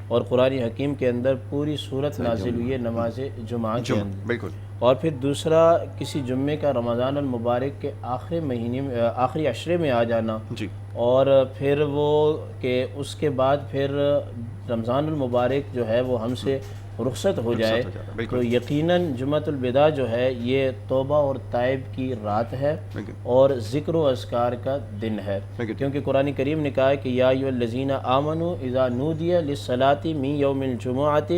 اور قرآن حکیم کے اندر پوری صورت نازل ہوئی ہے نماز جمعہ کے اندر. بالکل. اور پھر دوسرا کسی جمعے کا رمضان المبارک کے آخری مہینے میں آخری عشرے میں آ جانا جی، اور پھر وہ کہ اس کے بعد پھر رمضان المبارک جو ہے وہ ہم سے رخصت ہو جائے، تو یقیناً جمعۃ الوداع جو ہے یہ توبہ اور تائب کی رات ہے اور ذکر و اذکار کا دن ہے، کیونکہ قرآن کریم نے کہا ہے کہ یا ایھا الذین آمنوا اذا نودی للصلاۃ من یوم الجمعۃ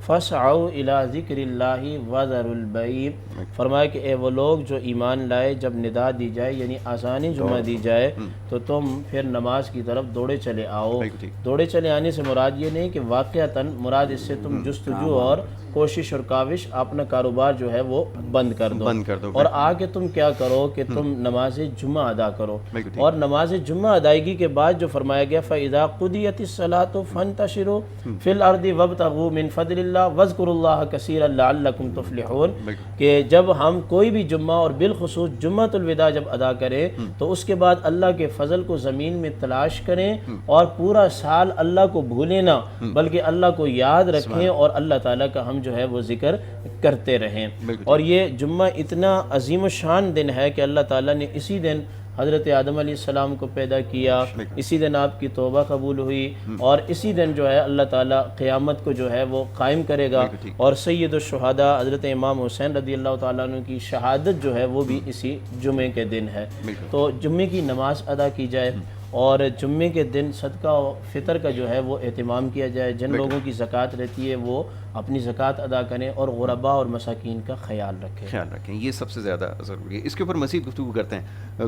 فاسعوا الی ذکر اللہ وذروا البیع، فرمایا کہ اے وہ لوگ جو ایمان لائے، جب ندا دی جائے یعنی آذان جمعہ دی جائے تو تم پھر نماز کی طرف دوڑے چلے آؤ۔ دوڑے چلے آنے سے مراد یہ نہیں کہ واقعتاً مراد اس سے تم جستجو اور کوشش اور کاوش اپنا کاروبار جو ہے وہ بند کر دو اور آگے تم کیا کرو کہ تم نماز جمعہ ادا کرو، اور نماز جمعہ ادائیگی کے بعد جو فرمایا گیا فَإِذَا قُضِيَتِ الصَّلَاةُ فَانْتَشِرُوا فِي الْأَرْضِ وَابْتَغُوا مِنْ فَضْلِ اللَّهِ وَاذْكُرُوا اللَّهَ كَثِيرًا لَعَلَّكُمْ تُفْلِحُونَ، کہ جب ہم کوئی بھی جمعہ اور بالخصوص جمعۃ الوداع جب ادا کریں تو اس کے بعد اللہ کے فضل کو زمین میں تلاش کریں اور پورا سال اللہ کو بھولیں نہ بلکہ اللہ کو یاد رکھیں اور اللہ تعالیٰ کا ہم جو ہے وہ ذکر کرتے رہیں۔ اور یہ جمعہ اتنا عظیم الشان دن ہے کہ اللہ تعالیٰ نے اسی دن حضرت آدم علیہ السلام کو پیدا کیا، اسی دن آپ کی توبہ قبول ہوئی اور اسی دن جو ہے اللہ تعالیٰ قیامت کو جو ہے وہ قائم کرے گا، اور سید الشہداء حضرت امام حسین رضی اللہ تعالیٰ عنہ کی شہادت جو ہے وہ بھی اسی جمعے کے دن ہے۔ تو جمعے کی نماز ادا کی جائے اور جمعے کے دن صدقہ و فطر کا جو ہے وہ اہتمام کیا جائے، جن لوگوں کی زکوٰۃ رہتی ہے وہ اپنی زکوٰۃ ادا کریں اور غرباء اور مساکین کا خیال رکھیں، یہ سب سے زیادہ ضروری ہے۔ اس کے اوپر مزید گفتگو کرتے ہیں۔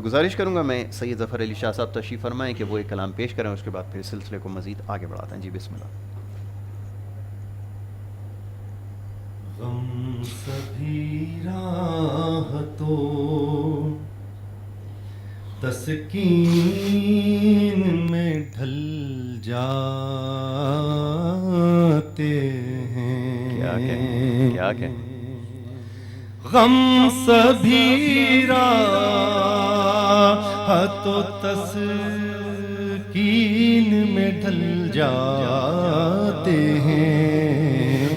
گزارش کروں گا میں سید ظفر علی شاہ صاحب تشریف فرمائیں کہ وہ ایک کلام پیش کریں، اس کے بعد پھر سلسلے کو مزید آگے بڑھاتے ہیں۔ جی بسم اللہ۔ غم سبھی راحتوں تسکین میں ڈھل جاتے ہیں، کیا کہیں غم سبھی راحتوں تسکین میں ڈھل جاتے ہیں،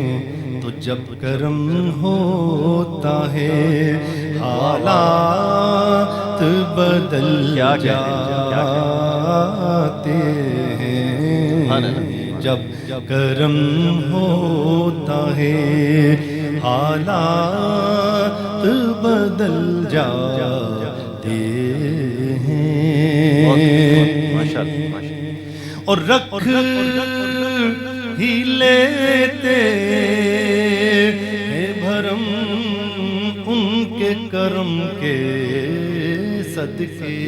تو جب کرم ہوتا ہے حالات بدل جاتے ہیں، جب کرم ہوتا ہے حالات بدل جاتے ہیں، اور رکھ ہی لیتے ہیں بھرم ان کے کرم کے صدقے،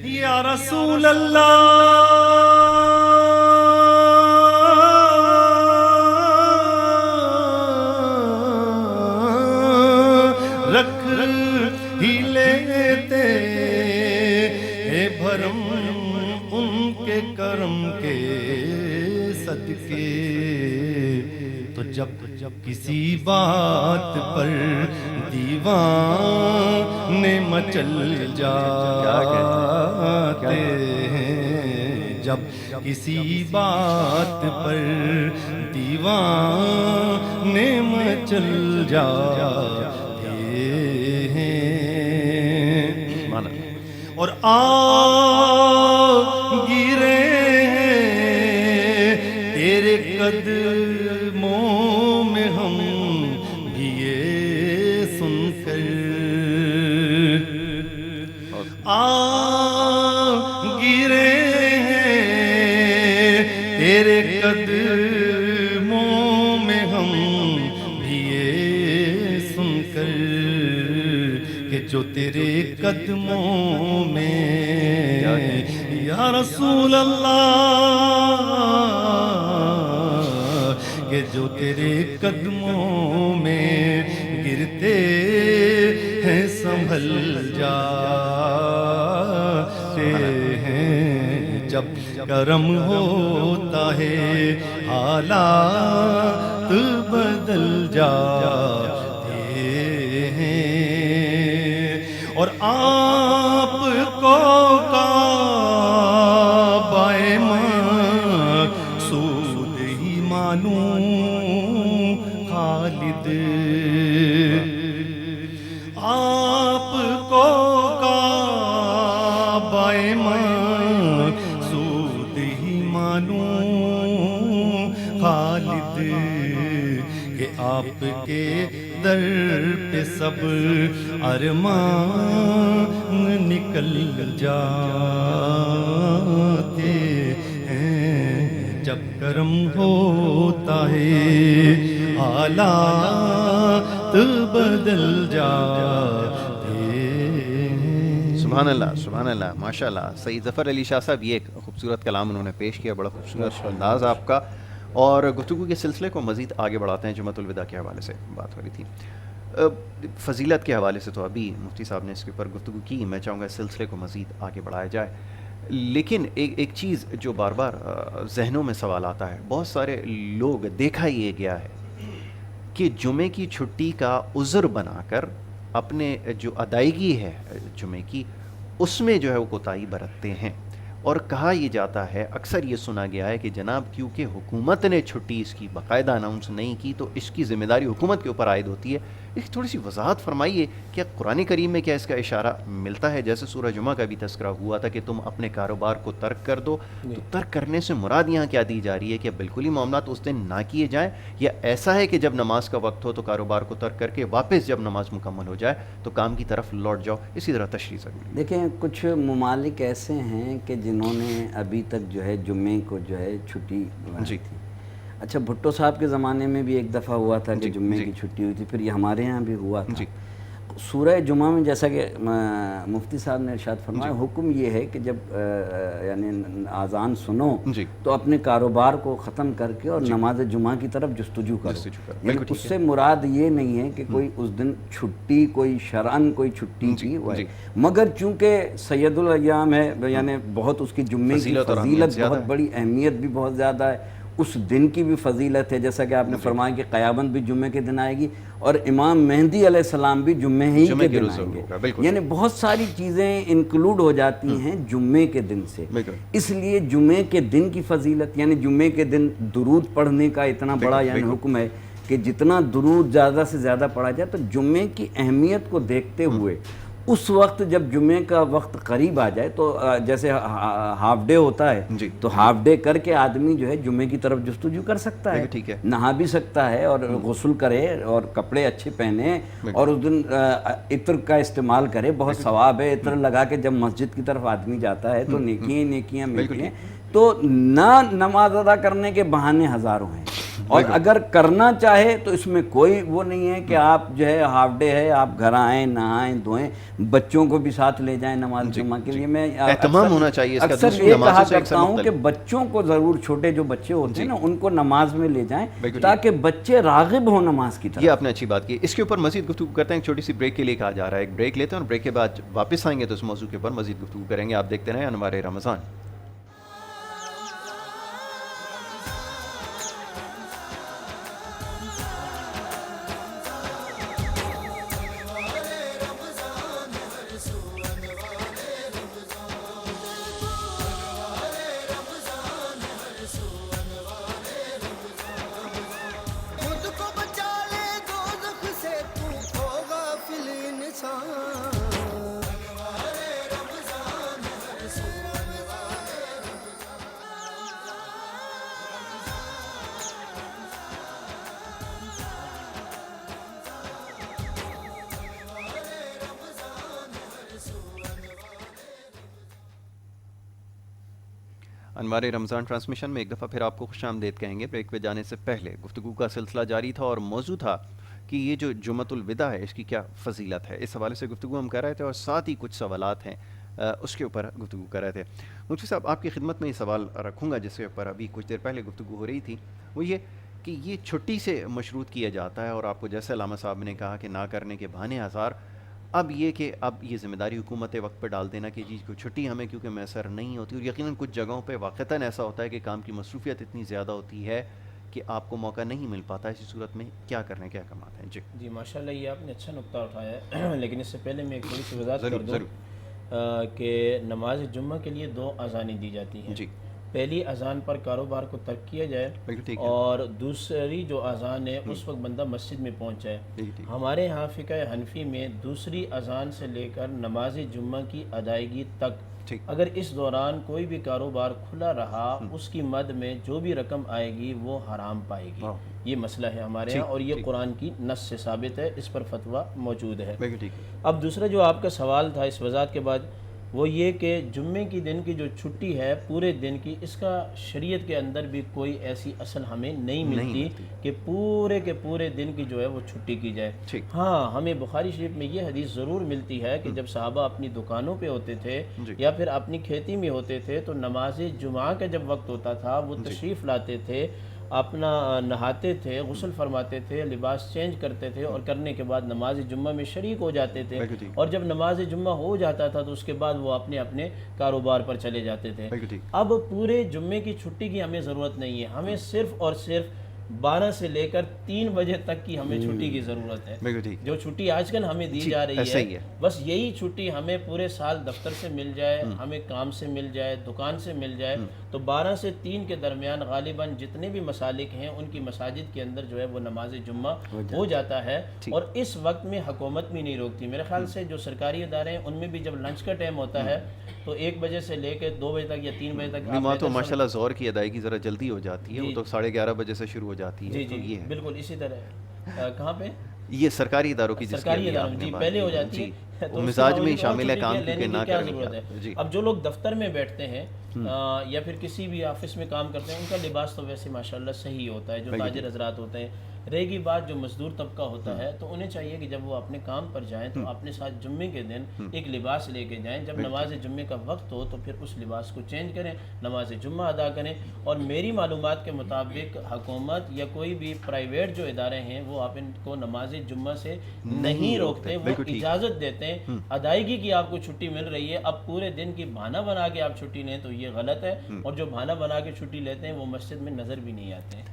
یا رسول اللہ رکھ ہی لیتے ہیں بھرم ان کے کرم کے صدقے، تو جب کسی بات پر دیوانے مچل جاتے ہیں، جب کسی بات پر دیوانے مچل جاتے ہیں، اور گرے تیرے قدموں میں ہم بھی یہ سن کر، گرے تیرے قدموں میں ہم بھی یہ سن کر کہ جو تیرے قدموں میں یا رسول اللہ، کہ جو تیرے قدموں میں گرتے ہیں سنبھل جاتے ہیں، جب کرم ہوتا ہے حالات بدل جاتے ہیں، اور آپ کو کعبۂ مقصود ہی معلوم کے در پہ سب ارمان نکل جاتے ہیں، جب کرم ہوتا ہے حالات بدل جاتے ہیں۔ سبحان اللہ، سبحان اللہ، ماشاء اللہ۔ سید ظفر علی شاہ صاحب، یہ ایک خوبصورت کلام انہوں نے پیش کیا، بڑا خوبصورت انداز آپ کا، اور گفتگو کے سلسلے کو مزید آگے بڑھاتے ہیں۔ جمعۃ الوداع کے حوالے سے بات ہو رہی تھی، فضیلت کے حوالے سے تو ابھی مفتی صاحب نے اس کے اوپر گفتگو کی، میں چاہوں گا اس سلسلے کو مزید آگے بڑھایا جائے۔ لیکن ایک چیز جو بار بار ذہنوں میں سوال آتا ہے، بہت سارے لوگ، دیکھا یہ گیا ہے کہ جمعے کی چھٹی کا عذر بنا کر اپنے جو ادائیگی ہے جمعے کی، اس میں جو ہے وہ کوتاہی برتتے ہیں، اور کہا یہ جاتا ہے، اکثر یہ سنا گیا ہے کہ جناب کیونکہ حکومت نے چھٹی اس کی باقاعدہ اناؤنس نہیں کی تو اس کی ذمہ داری حکومت کے اوپر عائد ہوتی ہے۔ اس کی تھوڑی سی وضاحت فرمائیے، کیا قرآن کریم میں کیا اس کا اشارہ ملتا ہے؟ جیسے سورہ جمعہ کا بھی تذکرہ ہوا تھا کہ تم اپنے کاروبار کو ترک کر دو، تو ترک کرنے سے مراد یہاں کیا دی جا رہی ہے؟ کہ بالکل ہی معاملات اس دن نہ کیے جائیں، یا ایسا ہے کہ جب نماز کا وقت ہو تو کاروبار کو ترک کر کے واپس جب نماز مکمل ہو جائے تو کام کی طرف لوٹ جاؤ؟ اسی طرح تشریح ضروری۔ دیکھیں، کچھ ممالک ایسے ہیں کہ جنہوں نے ابھی تک جو ہے جمعے کو جو ہے چھٹی جی تھی۔ اچھا، بھٹو صاحب کے زمانے میں بھی ایک دفعہ ہوا تھا کہ جمعے کی چھٹی ہوئی تھی، پھر یہ ہمارے ہاں بھی ہوا تھا۔ سورہ جمعہ میں جیسا کہ مفتی صاحب نے ارشاد فرمایا، حکم یہ ہے کہ جب یعنی اذان سنو تو اپنے کاروبار کو ختم کر کے اور نماز جمعہ کی طرف جستجو کرو۔ یعنی اس سے مراد یہ نہیں ہے کہ کوئی اس دن چھٹی، کوئی شرعاً کوئی چھٹی کی ہوا ہے، مگر چونکہ سید الایام ہے، یعنی بہت اس کی جمعے کی فضیلت بہت بڑی، اہمیت بھی بہت زیادہ ہے، اس دن کی بھی فضیلت ہے، جیسا کہ آپ نے فرمایا کہ قیامت بھی جمعے کے دن آئے گی، اور امام مہدی علیہ السلام بھی جمعے ہی کے دن آئیں گے، یعنی بہت ساری چیزیں انکلوڈ ہو جاتی ہیں جمعے کے دن سے۔ اس لیے جمعے کے دن کی فضیلت، یعنی جمعے کے دن درود پڑھنے کا اتنا بڑا یعنی حکم ہے کہ جتنا درود زیادہ سے زیادہ پڑھا جائے، تو جمعے کی اہمیت کو دیکھتے ہوئے اس وقت جب جمعے کا وقت قریب آ جائے تو جیسے ہاف ڈے ہوتا ہے تو ہاف ڈے کر کے آدمی جو ہے جمعے کی طرف جستجو کر سکتا ہے، نہا بھی سکتا ہے اور غسل کرے اور کپڑے اچھے پہنے اور اس دن عطر کا استعمال کرے، بہت ثواب ہے۔ عطر لگا کے جب مسجد کی طرف آدمی جاتا ہے تو نیکیاں ملتی ہیں۔ تو نہ نماز ادا کرنے کے بہانے ہزاروں ہیں، اور اگر کرنا چاہے تو اس میں کوئی وہ نہیں ہے کہ آپ جو ہے ہاف ڈے ہے آپ گھر آئیں نہائیں دھوئیں، بچوں کو بھی ساتھ لے جائیں نماز جمعہ کے لیے۔ میں اہتمام ہونا چاہیے، اکثر یہ کہا کرتا ہوں کہ بچوں کو ضرور، چھوٹے جو بچے ہوتے ہیں نا ان کو نماز میں لے جائیں تاکہ بچے راغب ہوں نماز کی طرف۔ یہ آپ نے اچھی بات کی۔ اس کے اوپر مزید گفتگو کرتے ہیں، ایک چھوٹی سی بریک کے لیے کہا جا رہا ہے، ایک بریک لیتے ہیں اور بریک کے بعد واپس آئیں گے تو اس موضوع کے اوپر مزید گفتگو کریں گے۔ آپ دیکھتے رہیں انوار رمضان۔ انوار رمضان ٹرانسمیشن میں ایک دفعہ پھر آپ کو خوش آمدید کہیں گے۔ بریک پہ جانے سے پہلے گفتگو کا سلسلہ جاری تھا اور موضوع تھا کہ یہ جو جمعۃ الوداع ہے اس کی کیا فضیلت ہے، اس حوالے سے گفتگو ہم کر رہے تھے اور ساتھ ہی کچھ سوالات ہیں اس کے اوپر گفتگو کر رہے تھے۔ مفتی صاحب، آپ کی خدمت میں یہ سوال رکھوں گا جس کے اوپر ابھی کچھ دیر پہلے گفتگو ہو رہی تھی، وہ یہ کہ یہ چھٹی سے مشروط کیا جاتا ہے، اور آپ کو جیسے علامہ صاحب نے کہا کہ نہ کرنے کے بہانے ہزار، اب یہ کہ اب یہ ذمہ داری حکومت وقت پہ ڈال دینا کہ جی کو چھٹی ہمیں کیونکہ میسر نہیں ہوتی، اور یقیناً کچھ جگہوں پہ واقعتاً ایسا ہوتا ہے کہ کام کی مصروفیت اتنی زیادہ ہوتی ہے کہ آپ کو موقع نہیں مل پاتا، اسی صورت میں کیا کرنے کے احکامات ہیں؟ جی ماشاءاللہ، یہ آپ نے اچھا نقطہ اٹھایا ہے، لیکن اس سے پہلے میں ایک تھوڑی سی وضاحت کر دوں کہ نماز جمعہ کے لیے 2 اذانیں دی جاتی ہیں۔ پہلی اذان پر کاروبار کو ترک کیا جائے بالکل ٹھیک ہے، اور دوسری جو اذان ہے اس وقت بندہ مسجد میں پہنچ جائے. بالکل ٹھیک، ہمارے ہاں فقہ حنفی میں دوسری اذان سے لے کر نماز جمعہ کی ادائیگی تک ٹھیک، اگر اس دوران کوئی بھی کاروبار کھلا رہا اس کی مد میں جو بھی رقم آئے گی وہ حرام پائے گی. یہ مسئلہ ہے ہمارے ٹھیک، ہاں اور یہ ٹھیک. قرآن کی نص سے ثابت ہے، اس پر فتویٰ موجود ہے. بالکل ٹھیک ہے. اب دوسرا جو آپ کا سوال تھا اس وضاحت کے بعد وہ یہ کہ جمعے کی دن کی جو چھٹی ہے پورے دن کی، اس کا شریعت کے اندر بھی کوئی ایسی اصل ہمیں نہیں ملتی کہ پورے کے پورے دن کی جو ہے وہ چھٹی کی جائے. ٹھیک. ہاں ہمیں بخاری شریف میں یہ حدیث ضرور ملتی ہے کہ جب صحابہ اپنی دکانوں پہ ہوتے تھے جی. یا پھر اپنی کھیتی میں ہوتے تھے تو نماز جمعہ کا جب وقت ہوتا تھا وہ تشریف لاتے تھے، اپنا نہاتے تھے، غسل فرماتے تھے، لباس چینج کرتے تھے اور کرنے کے بعد نماز جمعہ میں شریک ہو جاتے تھے. بالکل ٹھیک. اور جب نماز جمعہ ہو جاتا تھا تو اس کے بعد وہ اپنے اپنے کاروبار پر چلے جاتے تھے. بالکل ٹھیک. اب پورے جمعے کی چھٹی کی ہمیں ضرورت نہیں ہے، ہمیں صرف اور صرف 12 سے لے کر 3 بجے تک کی ہمیں چھٹی کی ضرورت ہے. بالکل ٹھیک. جو چھٹی آج کل ہمیں دی جا رہی ایسا ہی ہے ہے. بس یہی چھٹی ہمیں پورے سال دفتر سے مل جائے، ہمیں کام سے مل جائے، دکان سے مل جائے تو 12 سے 3 کے درمیان غالباً جتنے بھی مسالک ہیں ان کی مساجد کے اندر جو ہے وہ نماز جمعہ ہو جاتا ہے. اور اس وقت میں حکومت بھی نہیں روکتی. میرے خیال سے جو سرکاری ادارے ہیں ان میں بھی جب لنچ کا ٹائم ہوتا ہے تو 1 بجے سے لے کے 2 بجے تک یا 3 بجے تک وہاں تو ماشاءاللہ ظہر کی ادائیگی ذرا جلدی ہو جاتی ہے، وہ تو 11:30 بجے سے شروع ہو جاتی ہے. جی تو جی یہ ہے بالکل اسی طرح. کہاں پہ؟ یہ سرکاری اداروں کی جس سرکاری اداروں جی پہلے ہو جاتی ہے. وہ مزاج میں شامل ہے کام کیونکہ نہ کرنے کی. جی اب جو لوگ دفتر میں بیٹھتے ہیں یا پھر کسی بھی آفس میں کام کرتے ہیں ان کا لباس تو ویسے ماشاءاللہ صحیح ہوتا ہے. جو تاجر حضرات ہوتے ہیں، رہے گی بات جو مزدور طبقہ ہوتا ہے تو انہیں چاہیے کہ جب وہ اپنے کام پر جائیں تو اپنے ساتھ جمعے کے دن ایک لباس لے کے جائیں. جب نماز جمعے کا وقت ہو تو پھر اس لباس کو چینج کریں، نماز جمعہ ادا کریں. اور میری معلومات کے مطابق حکومت یا کوئی بھی پرائیویٹ جو ادارے ہیں وہ آپ ان کو نماز جمعہ سے نہیں روکتے، وہ اجازت دیتے ہیں. ادائیگی کی آپ کو چھٹی مل رہی ہے، اب پورے دن کی بہانہ بنا کے آپ چھٹی لیں تو یہ غلط ہے. اور جو بہانہ بنا کے چھٹی لیتے ہیں وہ مسجد میں نظر بھی نہیں آتے ہیں.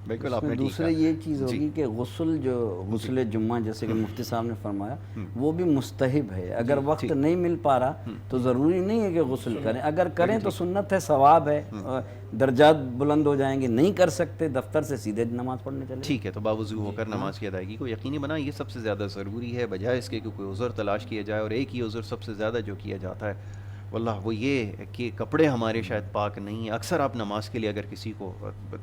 بالکل آپ نے دوسرے یہ چیز ہوگی کہ غسل جمعہ جیسے کہ مفتی صاحب نے فرمایا وہ بھی مستحب ہے. اگر وقت نہیں مل پا رہا تو ضروری نہیں ہے کہ غسل کریں، اگر کریں تو سنت ہے، ثواب ہے، درجات بلند ہو جائیں گے. نہیں کر سکتے دفتر سے سیدھے نماز پڑھنے چلے. ٹھیک ہے، تو باوضو ہو کر نماز کی ادائیگی کو یقینی بنا، یہ سب سے زیادہ ضروری ہے بجائے اس کے کہ کوئی عذر تلاش کیا جائے. اور ایک ہی عذر سب سے زیادہ جو کیا جاتا ہے واللہ وہ یہ کہ کپڑے ہمارے شاید پاک نہیں ہیں. اکثر آپ نماز کے لیے اگر کسی کو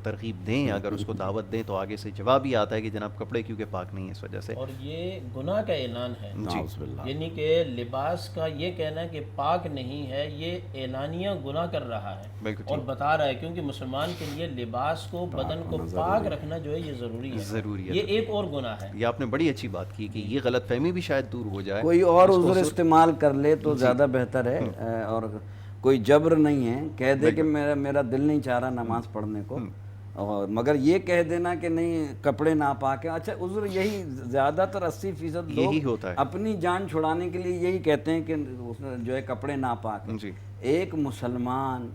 ترغیب دیں، اگر اس کو دعوت دیں تو آگے سے جواب ہی آتا ہے کہ جناب کپڑے کیونکہ پاک نہیں ہیں اس وجہ سے. اور یہ گناہ کا اعلان ہے، یعنی کہ لباس کا یہ کہنا کہ پاک نہیں ہے یہ اعلانیہ گناہ کر رہا ہے اور بتا رہا ہے. کیونکہ مسلمان کے لیے لباس کو، بدن کو پاک رکھنا جو ہے یہ ضروری ہے. یہ ایک اور گناہ ہے. یہ آپ نے بڑی اچھی بات کی کہ یہ غلط فہمی بھی شاید دور ہو جائے. کوئی اور عذر استعمال کر لے تو زیادہ بہتر ہے. اور کوئی جبر نہیں ہے، کہہ دے کہ میرا دل نہیں چاہ رہا نماز پڑھنے کو، اور مگر یہ کہہ دینا کہ نہیں کپڑے ناپاک ہیں. اچھا عذر یہی زیادہ تر 80% لوگ اپنی جان چھڑانے کے لیے یہی کہتے ہیں کہ جو ہے کپڑے ناپاک ہیں. ایک مسلمان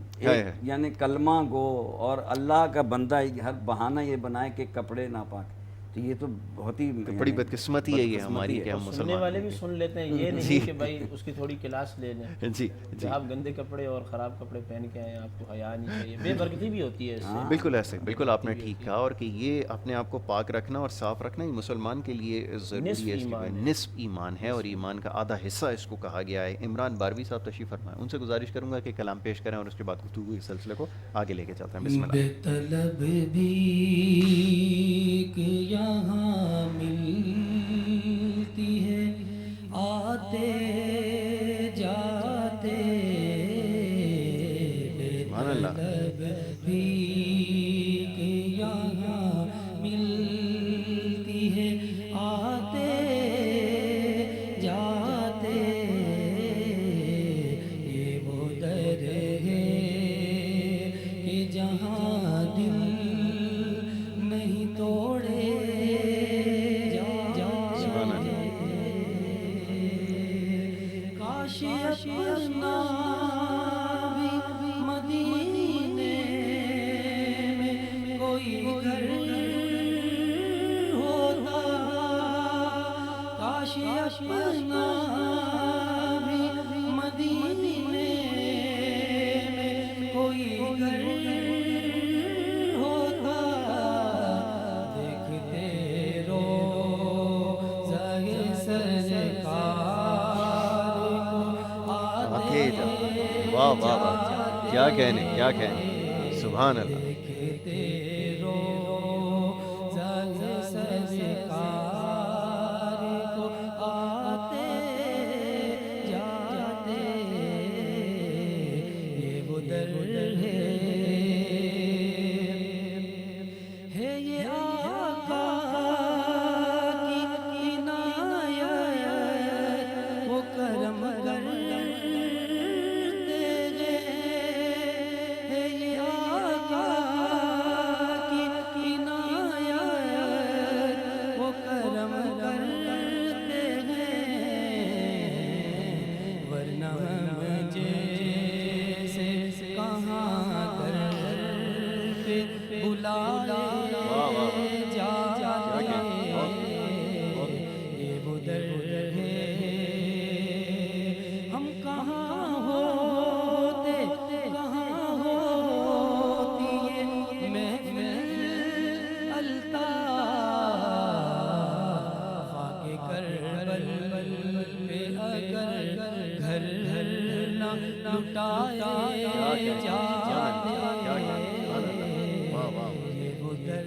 یعنی کلمہ گو اور اللہ کا بندہ ہر بہانہ یہ بنائے کہ کپڑے ناپاک، تو یہ تو بہت ہی بڑی بدقسمتی ہے یہ ہماری کہ ہم مسلمان. سننے والے بھی سن لیتے ہیں، یہ نہیں کہ بھائی اس کی تھوڑی کلاس لے لیں. جی آپ گندے کپڑے اور خراب کپڑے پہن کے آئے، آپ کو حیا نہیں چاہیے. بے برکتی بھی ہوتی ہے اس سے. بالکل ایسے، بالکل آپ نے ٹھیک کہا. اور کہ یہ اپنے آپ کو پاک رکھنا اور صاف رکھنا یہ مسلمان کے لیے ضروری ہے. نصف ایمان ہے اور ایمان کا آدھا حصہ اس کو کہا گیا ہے. عمران باروی صاحب تشریف فرمائیں، ان سے گزارش کروں گا کہ کلام پیش کریں اور اس کے بعد گفتگو اس سلسلے کو آگے لے کے چلتے ہیں. بسم طلب بھی یہاں ملتی ہے، آتے جاتے طلب بھی یہاں ملتی ہے، آتے جاتے یہ وہ در ہے کہ جہاں دل نہیں توڑے کاش اپنا بھی مدینے میں کوئی گھر ہوتا، کاش اپنا بھی مدینے میں کوئی گھر واہ واہ واہ، کیا کہنے کیا کہنے، سبحان اللہ. دیکھتے روزہ سرکار کو آتے جاتے، یہ وہ در ہے یہ آقا کی عنایت، وہ کرم کرتے ہیں، یہ آقا کی عنایت، وہ کرم کرتے ہیں، ورنہ ہم جیسے کہاں در پہ بلائے یہ وہ در ہے، ہم کہاں ہوتے کہاں ہوتی یہ محفل الطاف، خاک کربل پہ اگر گھر نہ لٹائے جاتے، یہ وہ در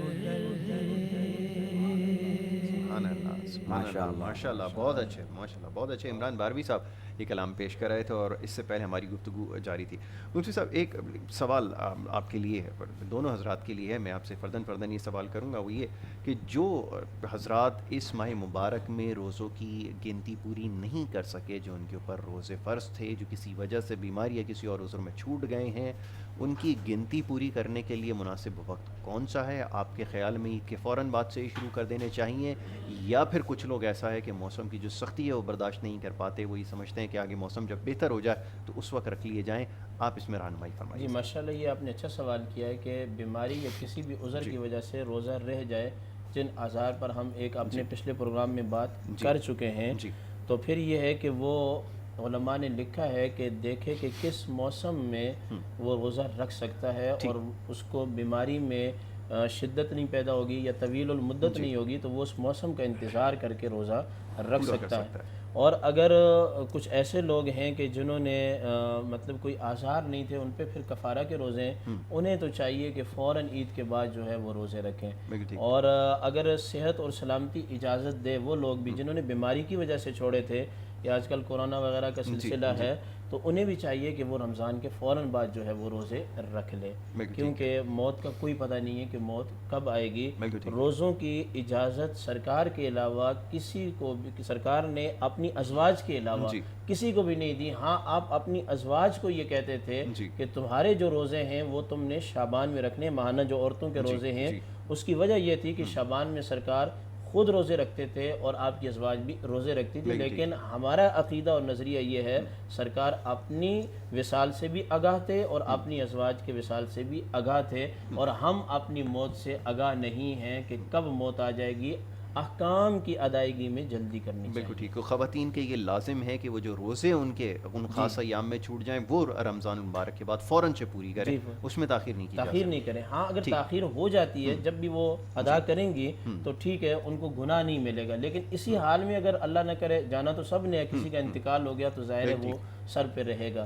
ماشاء اللہ ماشاء اللہ، بہت اچھے ماشاء اللہ، بہت اچھے. عمران باروی صاحب یہ کلام پیش کر رہے تھے اور اس سے پہلے ہماری گفتگو جاری تھی. مفتی صاحب ایک سوال آپ کے لیے ہے، دونوں حضرات کے لیے ہے، میں آپ سے فرداً یہ سوال کروں گا، وہ یہ کہ جو حضرات اس ماہ مبارک میں روزوں کی گنتی پوری نہیں کر سکے، جو ان کے اوپر روزے فرض تھے، جو کسی وجہ سے بیماری یا کسی اور عذر میں چھوٹ گئے ہیں، ان کی گنتی پوری کرنے کے لیے مناسب وقت کون سا ہے آپ کے خیال میں؟ کہ فوراً بعد سے شروع کر دینے چاہیے، یا پھر کچھ لوگ ایسا ہے کہ موسم کی جو سختی ہے وہ برداشت نہیں کر پاتے، وہ یہ سمجھتے ہیں کہ آگے موسم جب بہتر ہو جائے تو اس وقت رکھ لیے جائیں؟ آپ اس میں رہنمائی فرمائیے. جی ماشاءاللہ، یہ آپ نے اچھا سوال کیا ہے کہ بیماری یا کسی بھی عذر کی وجہ سے روزہ رہ جائے، جن آثار پر ہم ایک اپنے پچھلے پروگرام میں بات کر چکے ہیں، تو پھر یہ ہے کہ وہ علماء نے لکھا ہے کہ دیکھے کہ کس موسم میں وہ روزہ رکھ سکتا ہے، اور اس کو بیماری میں شدت نہیں پیدا ہوگی یا طویل المدت نہیں ہوگی، تو وہ اس موسم کا انتظار کر کے روزہ رکھ سکتا ہے. اور اگر کچھ ایسے لوگ ہیں کہ جنہوں نے مطلب کوئی آثار نہیں تھے، ان پہ پھر کفارہ کے روزے ہیں، انہیں تو چاہیے کہ فوراً عید کے بعد جو ہے وہ روزے رکھیں. اور اگر صحت اور سلامتی اجازت دے، وہ لوگ بھی جنہوں نے بیماری کی وجہ سے چھوڑے تھے، یا آج کل کورونا وغیرہ کا سلسلہ ہے، تو انہیں بھی چاہیے کہ وہ رمضان کے فوراً بعد جو ہے وہ روزے رکھ لے، کیونکہ موت کا کوئی پتہ نہیں ہے کہ موت کب آئے گی. روزوں کی اجازت سرکار کے علاوہ کسی کو بھی، سرکار نے اپنی ازواج کے علاوہ کسی کو بھی نہیں دی. ہاں، آپ اپنی ازواج کو یہ کہتے تھے کہ تمہارے جو روزے ہیں وہ تم نے شعبان میں رکھنے، ماہانہ جو عورتوں کے روزے ہیں. اس کی وجہ یہ تھی کہ شعبان میں سرکار خود روزے رکھتے تھے اور آپ کی ازواج بھی روزے رکھتی تھی. لیکن ہمارا عقیدہ اور نظریہ یہ ہے، سرکار اپنی وصال سے بھی آگاہ تھے اور اپنی ازواج کے وصال سے بھی آگاہ تھے، اور ہم اپنی موت سے آگاہ نہیں ہیں کہ کب موت آ جائے گی. احکام کی ادائیگی میں جلدی کرنی چاہیے. بالکل ٹھیک. خواتین کے یہ لازم ہے کہ وہ جو روزے ان کے ان خاص ایام میں چھوٹ جائیں، وہ رمضان المبارک کے بعد فوراً سے پوری کریں، اس میں تاخیر نہیں کی جا سکتی. تاخیر نہیں کریں. ہاں، اگر تاخیر ہو جاتی ہے، جب بھی وہ ادا کریں گی تو ٹھیک ہے، ان کو گناہ نہیں ملے گا. لیکن اسی حال میں اگر اللہ نہ کرے، جانا تو سب نے ہے، کسی کا انتقال ہو گیا تو ظاہر ہے وہ سر پہ رہے گا.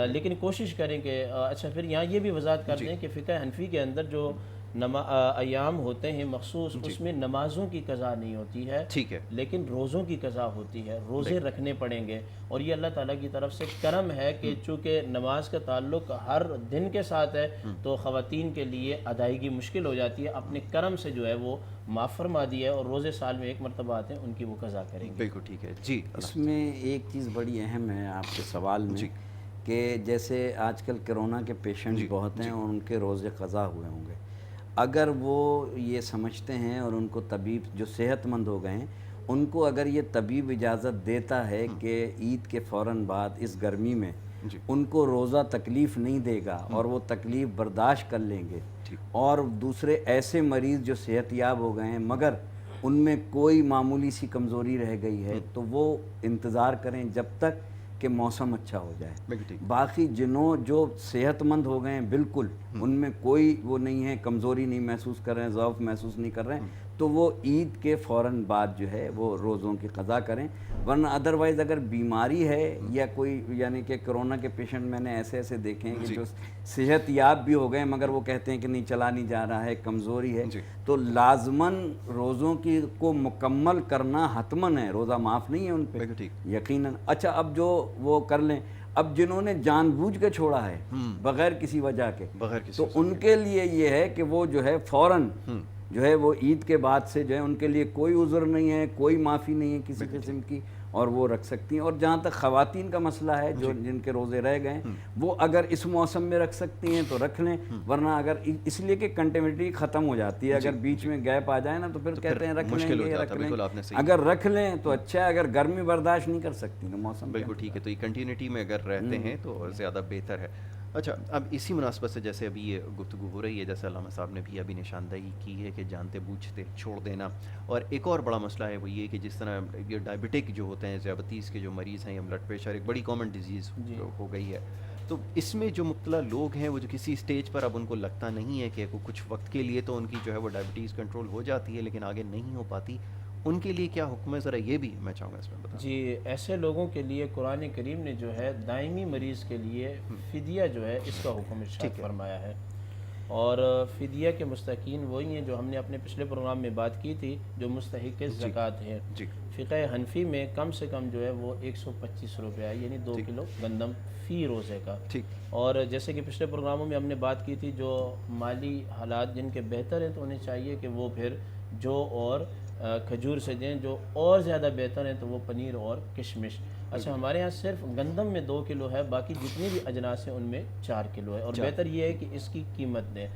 لیکن کوشش کریں کہ اچھا، پھر یہاں یہ بھی وضاحت کر دیں کہ فقہ حنفی کے اندر جو ایام ہوتے ہیں مخصوص، اس میں نمازوں کی قضا نہیں ہوتی ہے، ٹھیک ہے، لیکن روزوں کی قضا ہوتی ہے. روزے رکھنے پڑیں گے، اور یہ اللہ تعالیٰ کی طرف سے کرم ہے کہ چونکہ نماز کا تعلق ہر دن کے ساتھ ہے، تو خواتین کے لیے ادائیگی مشکل ہو جاتی ہے. اپنے کرم سے جو ہے وہ معاف فرما دیا ہے، اور روزے سال میں ایک مرتبہ آتے ہیں، ان کی وہ قضا کریں گے. بالکل ٹھیک ہے. جی، اس میں ایک چیز بڑی اہم ہے آپ کے سوال میں، کہ جیسے آج کل کرونا کے پیشنٹ بہت ہیں اور ان کے روزے قضا ہوئے ہوں گے. اگر وہ یہ سمجھتے ہیں اور ان کو طبیب جو صحت مند ہو گئے ہیں، ان کو اگر یہ طبیب اجازت دیتا ہے کہ عید کے فوراً بعد اس گرمی میں ان کو روزہ تکلیف نہیں دے گا اور وہ تکلیف برداشت کر لیں گے، اور دوسرے ایسے مریض جو صحت یاب ہو گئے ہیں مگر ان میں کوئی معمولی سی کمزوری رہ گئی ہے، تو وہ انتظار کریں جب تک کہ موسم اچھا ہو جائے. باقی جو صحت مند ہو گئے ہیں بالکل، ان میں کوئی وہ نہیں ہے، کمزوری نہیں محسوس کر رہے ہیں، ضعف محسوس نہیں کر رہے ہیں، تو وہ عید کے فوراً بعد جو ہے وہ روزوں کی قضا کریں، ورنہ ادروائز اگر بیماری ہے یا کوئی یعنی کہ کرونا کے پیشنٹ میں نے ایسے دیکھے ہیں کہ جو صحت یاب بھی ہو گئے مگر وہ کہتے ہیں کہ نہیں چلا نہیں جا رہا ہے، کمزوری ہے، تو لازماً روزوں کی کو مکمل کرنا حتماً ہے، روزہ معاف نہیں ہے ان پہ یقیناً۔ اچھا اب جو وہ کر لیں، اب جنہوں نے جان بوجھ کے چھوڑا ہے بغیر کسی وجہ کے، تو ان کے لیے یہ ہے کہ وہ جو ہے فوراً جو ہے وہ عید کے بعد سے جو ہے ان کے لیے کوئی عذر نہیں ہے، کوئی معافی نہیں ہے کسی قسم کی، اور وہ رکھ سکتی ہیں۔ اور جہاں تک خواتین کا مسئلہ ہے جو جن کے روزے رہ گئے وہ اگر اس موسم میں رکھ سکتی ہیں تو رکھ لیں، ورنہ اگر اس لیے کہ کنٹینیوٹی ختم ہو جاتی ہے، اگر بیچ میں گیپ آ جائے نا تو پھر کہتے ہیں رکھ لیں گے، رکھ لیں، اگر رکھ لیں تو اچھا ہے، اگر گرمی برداشت نہیں کر سکتی تو موسم بالکل ٹھیک ہے، تو یہ کنٹینیوٹی میں اگر رہتے ہیں تو زیادہ بہتر ہے۔ اچھا اب اسی مناسبت سے جیسے ابھی یہ گفتگو ہو رہی ہے، جیسے علامہ صاحب نے بھی ابھی نشاندہی کی ہے کہ جانتے بوجھتے چھوڑ دینا، اور ایک اور بڑا مسئلہ ہے وہ یہ کہ جس طرح یہ ڈائبٹک جو ہوتے ہیں، ذیابطیس کے جو مریض ہیں یا بلڈ پریشر ایک بڑی کامن ڈیزیز ہو گئی ہے، تو اس میں جو مبتلا لوگ ہیں وہ جو کسی اسٹیج پر اب ان کو لگتا نہیں ہے کہ کچھ وقت کے لیے تو ان کی جو ہے وہ ڈائبٹیز کنٹرول ہو جاتی ہے لیکن آگے نہیں ہو پاتی، ان کے لیے کیا حکم ہے، ذرا یہ بھی میں چاہوں گا اس میں بتا۔ جی ایسے لوگوں کے لیے قرآن کریم نے جو ہے دائمی مریض کے لیے فدیہ جو ہے اس کا حکم ارشاد فرمایا ہے، اور فدیہ کے مستحقین وہی ہیں جو ہم نے اپنے پچھلے پروگرام میں بات کی تھی، جو مستحق زکوٰۃ ہیں۔ فقہ حنفی میں کم سے کم جو ہے وہ 125 روپیہ ہے، یعنی 2 کلو گندم فی روزے کا۔ اور جیسے کہ پچھلے پروگراموں میں ہم نے بات کی تھی، جو مالی حالات جن کے بہتر ہیں تو انہیں چاہیے کہ وہ پھر جو اور کھجور سے دیں، جو اور زیادہ بہتر ہیں تو وہ پنیر اور کشمش۔ اچھا ہمارے ہاں صرف گندم میں 2 کلو ہے، باقی جتنے بھی اجناس ہیں ان میں 4 کلو ہے، اور بہتر یہ ہے کہ اس کی قیمت دیں،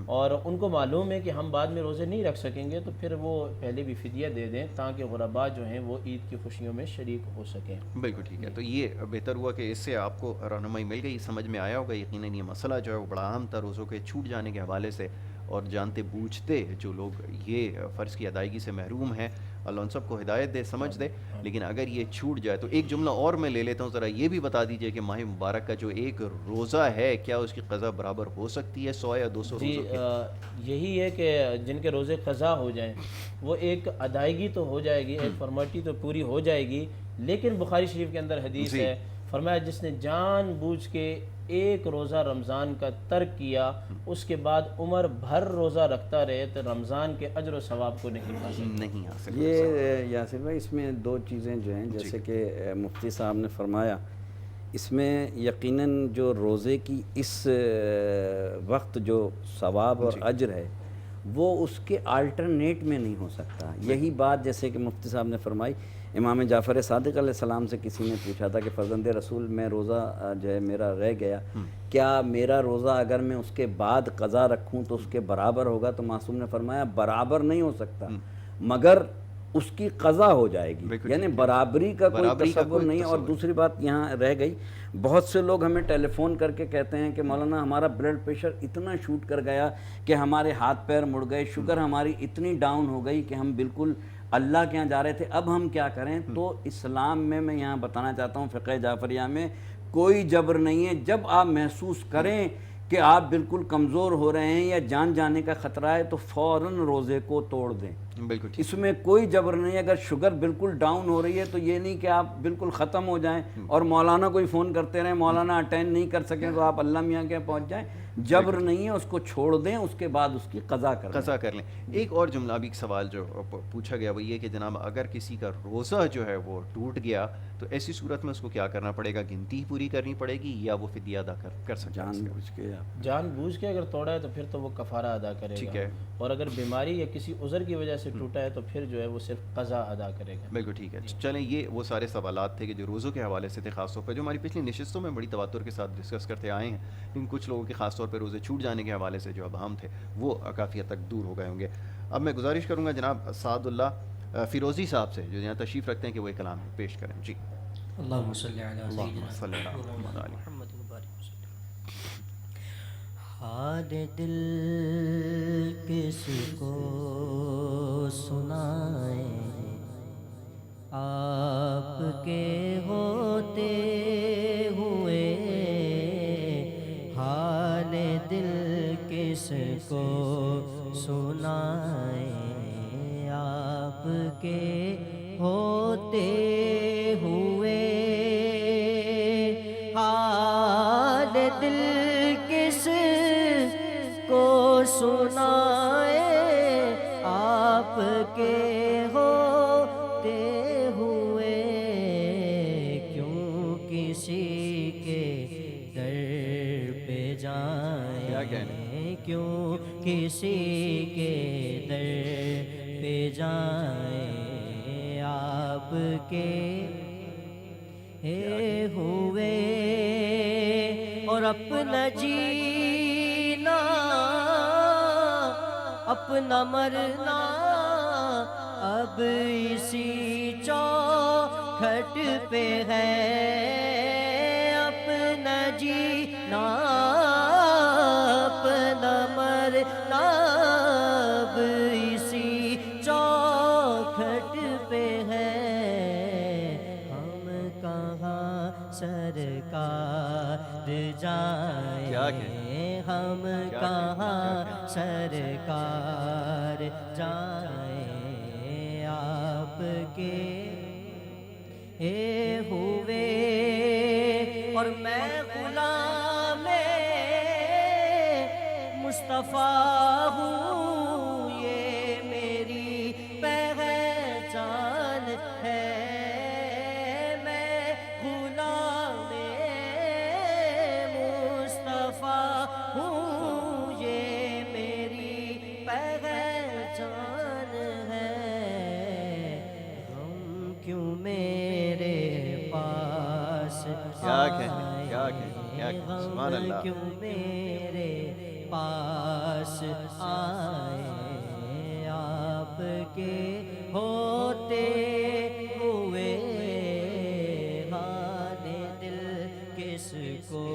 اور ان کو معلوم ہے کہ ہم بعد میں روزے نہیں رکھ سکیں گے تو پھر وہ پہلے بھی فدیہ دے دیں تاکہ غرباء جو ہیں وہ عید کی خوشیوں میں شریک ہو سکیں۔ بالکل ٹھیک ہے، تو یہ بہتر ہوا کہ اس سے آپ کو رہنمائی مل گئی، سمجھ میں آیا ہوگا۔ یقیناً یہ مسئلہ جو ہے وہ بڑا اہم تھا روزوں کے چھوٹ جانے کے حوالے سے، اور جانتے بوجھتے جو لوگ یہ فرض کی ادائیگی سے محروم ہیں، اللہ ان سب کو ہدایت دے، سمجھ دے، لیکن اگر یہ چھوٹ جائے تو ایک جملہ اور میں لے لیتا ہوں، ذرا یہ بھی بتا دیجئے کہ ماہ مبارک کا جو ایک روزہ ہے کیا اس کی قضا برابر ہو سکتی ہے 100 یا 200 روزوں کی؟ یہی ہے کہ جن کے روزے قضا ہو جائیں وہ ایک ادائیگی تو ہو جائے گی، ایک فارمیلٹی تو پوری ہو جائے گی، لیکن بخاری شریف کے اندر حدیث ہے، فرمایا جس نے جان بوجھ کے ایک روزہ رمضان کا ترک کیا اس کے بعد عمر بھر روزہ رکھتا رہے تو رمضان کے اجر و ثواب کو نہیں حاصل۔ یہ یاسر بھائی اس میں 2 چیزیں جو ہیں، جیسے کہ مفتی صاحب نے فرمایا، اس میں یقیناً جو روزے کی اس وقت جو ثواب اور اجر ہے وہ اس کے آلٹرنیٹ میں نہیں ہو سکتا۔ یہی بات جیسے کہ مفتی صاحب نے فرمائی، امام جعفر صادق علیہ السلام سے کسی نے پوچھا تھا کہ فرزند رسول میں روزہ جو ہے میرا رہ گیا، کیا میرا روزہ اگر میں اس کے بعد قضا رکھوں تو اس کے برابر ہوگا؟ تو معصوم نے فرمایا برابر نہیں ہو سکتا مگر اس کی قضا ہو جائے گی، یعنی برابری کا کوئی تصور نہیں۔ اور دوسری بات یہاں رہ گئی، بہت سے لوگ ہمیں ٹیلی فون کر کے کہتے ہیں کہ مولانا ہمارا بلڈ پریشر اتنا شوٹ کر گیا کہ ہمارے ہاتھ پیر مڑ گئے، شوگر ہماری اتنی ڈاؤن ہو گئی کہ ہم بالکل اللہ کے یہاں جا رہے تھے، اب ہم کیا کریں؟ تو اسلام میں یہاں بتانا چاہتا ہوں، فقہ جعفریہ میں کوئی جبر نہیں ہے۔ جب آپ محسوس کریں کہ آپ بالکل کمزور ہو رہے ہیں یا جان جانے کا خطرہ ہے تو فوراً روزے کو توڑ دیں، بالکل اس میں کوئی جبر نہیں ہے۔ اگر شوگر بالکل ڈاؤن ہو رہی ہے تو یہ نہیں کہ آپ بالکل ختم ہو جائیں اور مولانا کوئی فون کرتے رہیں، مولانا اٹینڈ نہیں کر سکیں تو آپ اللہ میاں کے پہنچ جائیں، جبر نہیں ہے، اس کو چھوڑ دیں، اس کے بعد اس کی قضا کر لیں۔ ایک اور جملہ بھی سوال جو پوچھا گیا وہ یہ کہ جناب اگر کسی کا روزہ جو ہے وہ ٹوٹ گیا تو ایسی صورت میں اس کو کیا کرنا پڑے گا؟ گنتی پوری کرنی پڑے گی یا وہ فدیہ ادا کر سکتا ہے؟ جان بوجھ کے اگر توڑا ہے تو پھر تو وہ کفارہ ادا کرے گا، اور اگر بیماری یا کسی عذر کی وجہ سے ٹوٹا ہے تو پھر جو ہے وہ صرف قضا ادا کرے گا۔ بالکل ٹھیک ہے، چلیں یہ وہ سارے سوالات تھے کہ جو روزوں کے حوالے سے تھے، خاص طور پہ جو ہماری پچھلی نشستوں میں بڑی تواتر کے ساتھ ڈسکس کرتے آئے ہیں، لیکن کچھ لوگوں کے خاص طور پہ روزے چھوٹ جانے کے حوالے سے جو ابہام تھے وہ کافی حد تک دور ہو گئے ہوں گے۔ اب میں گزارش کروں گا جناب سعد اللہ فیروزی صاحب سے جو یہاں تشریف رکھتے ہیں کہ وہ ایک کلام پیش کریں۔ جی اللہم صلی علی سیدنا محمد وبارک وسلم۔ حال دل کس کو سنائیں آپ کے ہوتے ہوئے، حال دل کس کو سنائیں آپ کے ہوتے ہوئے حال دل کس کو سنائے، آپ کے ہوتے ہوئے کیوں کسی کے در پہ جائیں، کیوں کسی کے در پہ جائیں، آپ کے ہوئے اور اپنا جینا اپنا مرنا اب اسی چوکھٹ پہ ہے، اپنا جینا اپنا مرنا اب اسی چوکھٹ پہ ہے، ہم کہاں سرکار جائیں، ہم کہاں سرکار جائیں، آپ کے ہوئے اور میں غلام مصطفیٰ ہوں، یہ میری پہچان ہے، میں غلام مصطفیٰ ہوں، یہ میری پہچان ہے، ہم کیوں میرے پاس آئے، ہم کیوں میرے پاس آئے، آپ کے ہوتے ہوئے حال دل کس کو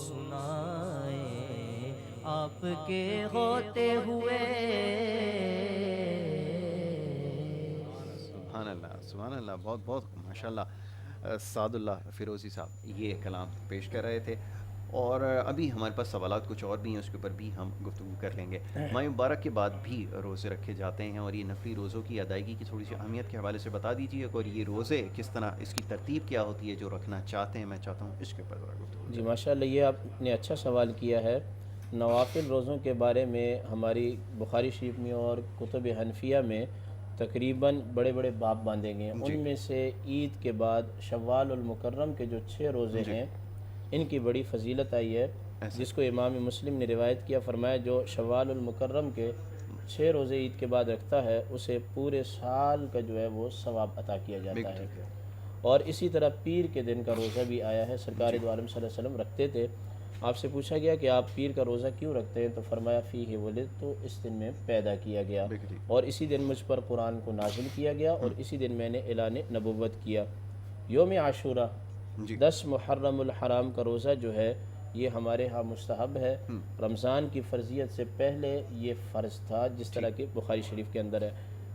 سنائے، آپ کے ہوتے ہوئے۔ سبحان اللہ، سبحان اللہ، بہت بہت ماشاء اللہ سعد اللہ فیروزی صاحب یہ کلام پیش کر رہے تھے، اور ابھی ہمارے پاس سوالات کچھ اور بھی ہیں، اس کے اوپر بھی ہم گفتگو کر لیں گے۔ ماہ مبارک کے بعد بھی روزے رکھے جاتے ہیں، اور یہ نفلی روزوں کی ادائیگی کی تھوڑی سی اہمیت کے حوالے سے بتا دیجیے، اور یہ روزے کس طرح، اس کی ترتیب کیا ہوتی ہے جو رکھنا چاہتے ہیں، میں چاہتا ہوں اس کے اوپر ذرا گفتگو۔ جی ماشاء اللہ، یہ آپ نے اچھا سوال کیا ہے۔ نوافل روزوں کے بارے میں ہماری بخاری شریف میں اور کتب حنفیہ میں تقریباً بڑے بڑے باب باندھے گئے ہیں، ان میں سے عید کے بعد شوال المکرم کے جو 6 روزے ہیں ان کی بڑی فضیلت آئی ہے، جس کو امام مسلم نے روایت کیا، فرمایا جو شوال المکرم کے 6 روزے عید کے بعد رکھتا ہے اسے پورے سال کا جو ہے وہ ثواب عطا کیا جاتا ہے۔ اور اسی طرح پیر کے دن کا روزہ بھی آیا ہے، سرکار دو عالم صلی اللہ علیہ وسلم رکھتے تھے۔ آپ سے پوچھا گیا کہ آپ پیر کا روزہ کیوں رکھتے ہیں، تو فرمایا فیہ ولدت، تو اس دن میں پیدا کیا گیا، اور اسی دن مجھ پر قرآن کو نازل کیا گیا، اور اسی دن میں نے اعلان نبوت کیا۔ یوم عاشورہ 10 محرم الحرام کا روزہ جو ہے یہ ہمارے ہاں مستحب ہے، رمضان کی فرضیت سے پہلے یہ فرض تھا، جس طرح کہ بخاری شریف کے اندر ہے۔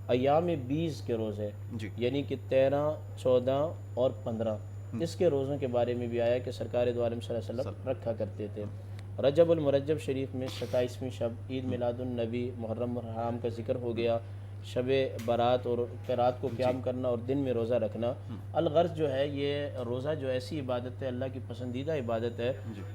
ایام 20 کے روزے یعنی کہ 13، 14 اور 15 اس کے روزوں کے بارے میں بھی آیا کہ سرکار دو عالم صلی اللہ علیہ وسلم رکھا کرتے تھے۔ رجب المرجب شریف میں 27ویں شب عید میلاد النبی محرم الحرام کا ذکر ہو گیا، شب برات اور رات کو قیام کرنا اور دن میں روزہ رکھنا۔ الغرض جو ہے یہ روزہ جو ایسی عبادت ہے، اللہ کی پسندیدہ عبادت ہے،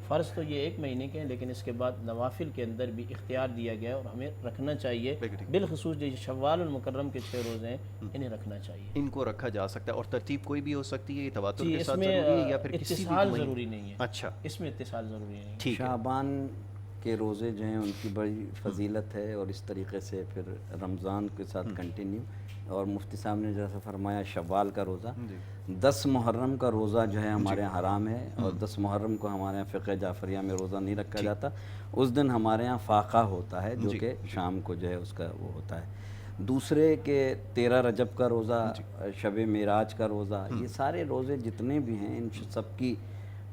فرض تو یہ 1 مہینے کے ہیں، لیکن اس کے بعد نوافل کے اندر بھی اختیار دیا گیا ہے اور ہمیں رکھنا چاہیے، بالخصوص جو شوال المکرم کے 6 روزے ہیں انہیں رکھنا چاہیے۔ ان کو رکھا جا سکتا ہے، اور ترتیب کوئی بھی ہو سکتی ہے، یہ تواتر کے اس ساتھ میں ضروری ہے یا پھر کسی بھی اتصال ضروری نہیں ہے۔ اچھا، اس میں اتصال ضروری نہیں ہے۔ ٹھیک ہے۔ شعبان کے روزے جو ہیں ان کی بڑی فضیلت ہے، اور اس طریقے سے پھر رمضان کے ساتھ کنٹینیو، اور مفتی صاحب نے جیسا فرمایا شوال کا روزہ، 10 محرم کا روزہ جو ہے ہمارے یہاں حرام ہے، اور 10 محرم کو ہمارے یہاں فقہ جعفریہ میں روزہ نہیں رکھا جاتا، اس دن ہمارے یہاں فاقہ ہوتا ہے جو کہ شام کو جو ہے اس کا وہ ہوتا ہے۔ دوسرے کہ 13 رجب کا روزہ، شب معراج کا روزہ، یہ سارے روزے جتنے بھی ہیں ان سب کی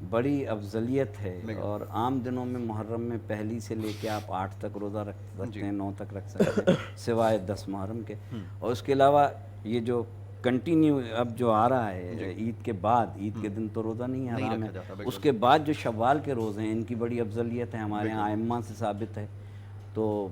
بڑی افضلیت ہے، اور عام دنوں میں محرم میں پہلی سے لے کے آپ 8 تک روزہ رکھ سکتے ہیں، 9 تک رکھ سکتے ہیں، سوائے 10 محرم کے۔ اور اس کے علاوہ یہ جو کنٹینیو اب جو آ رہا ہے عید کے بعد، عید کے دن تو روزہ نہیں حرام ہے، اس کے بعد جو شوال کے روزے ہیں ان کی بڑی افضلیت ہے، ہمارے یہاں ائمہ سے ثابت ہے۔ تو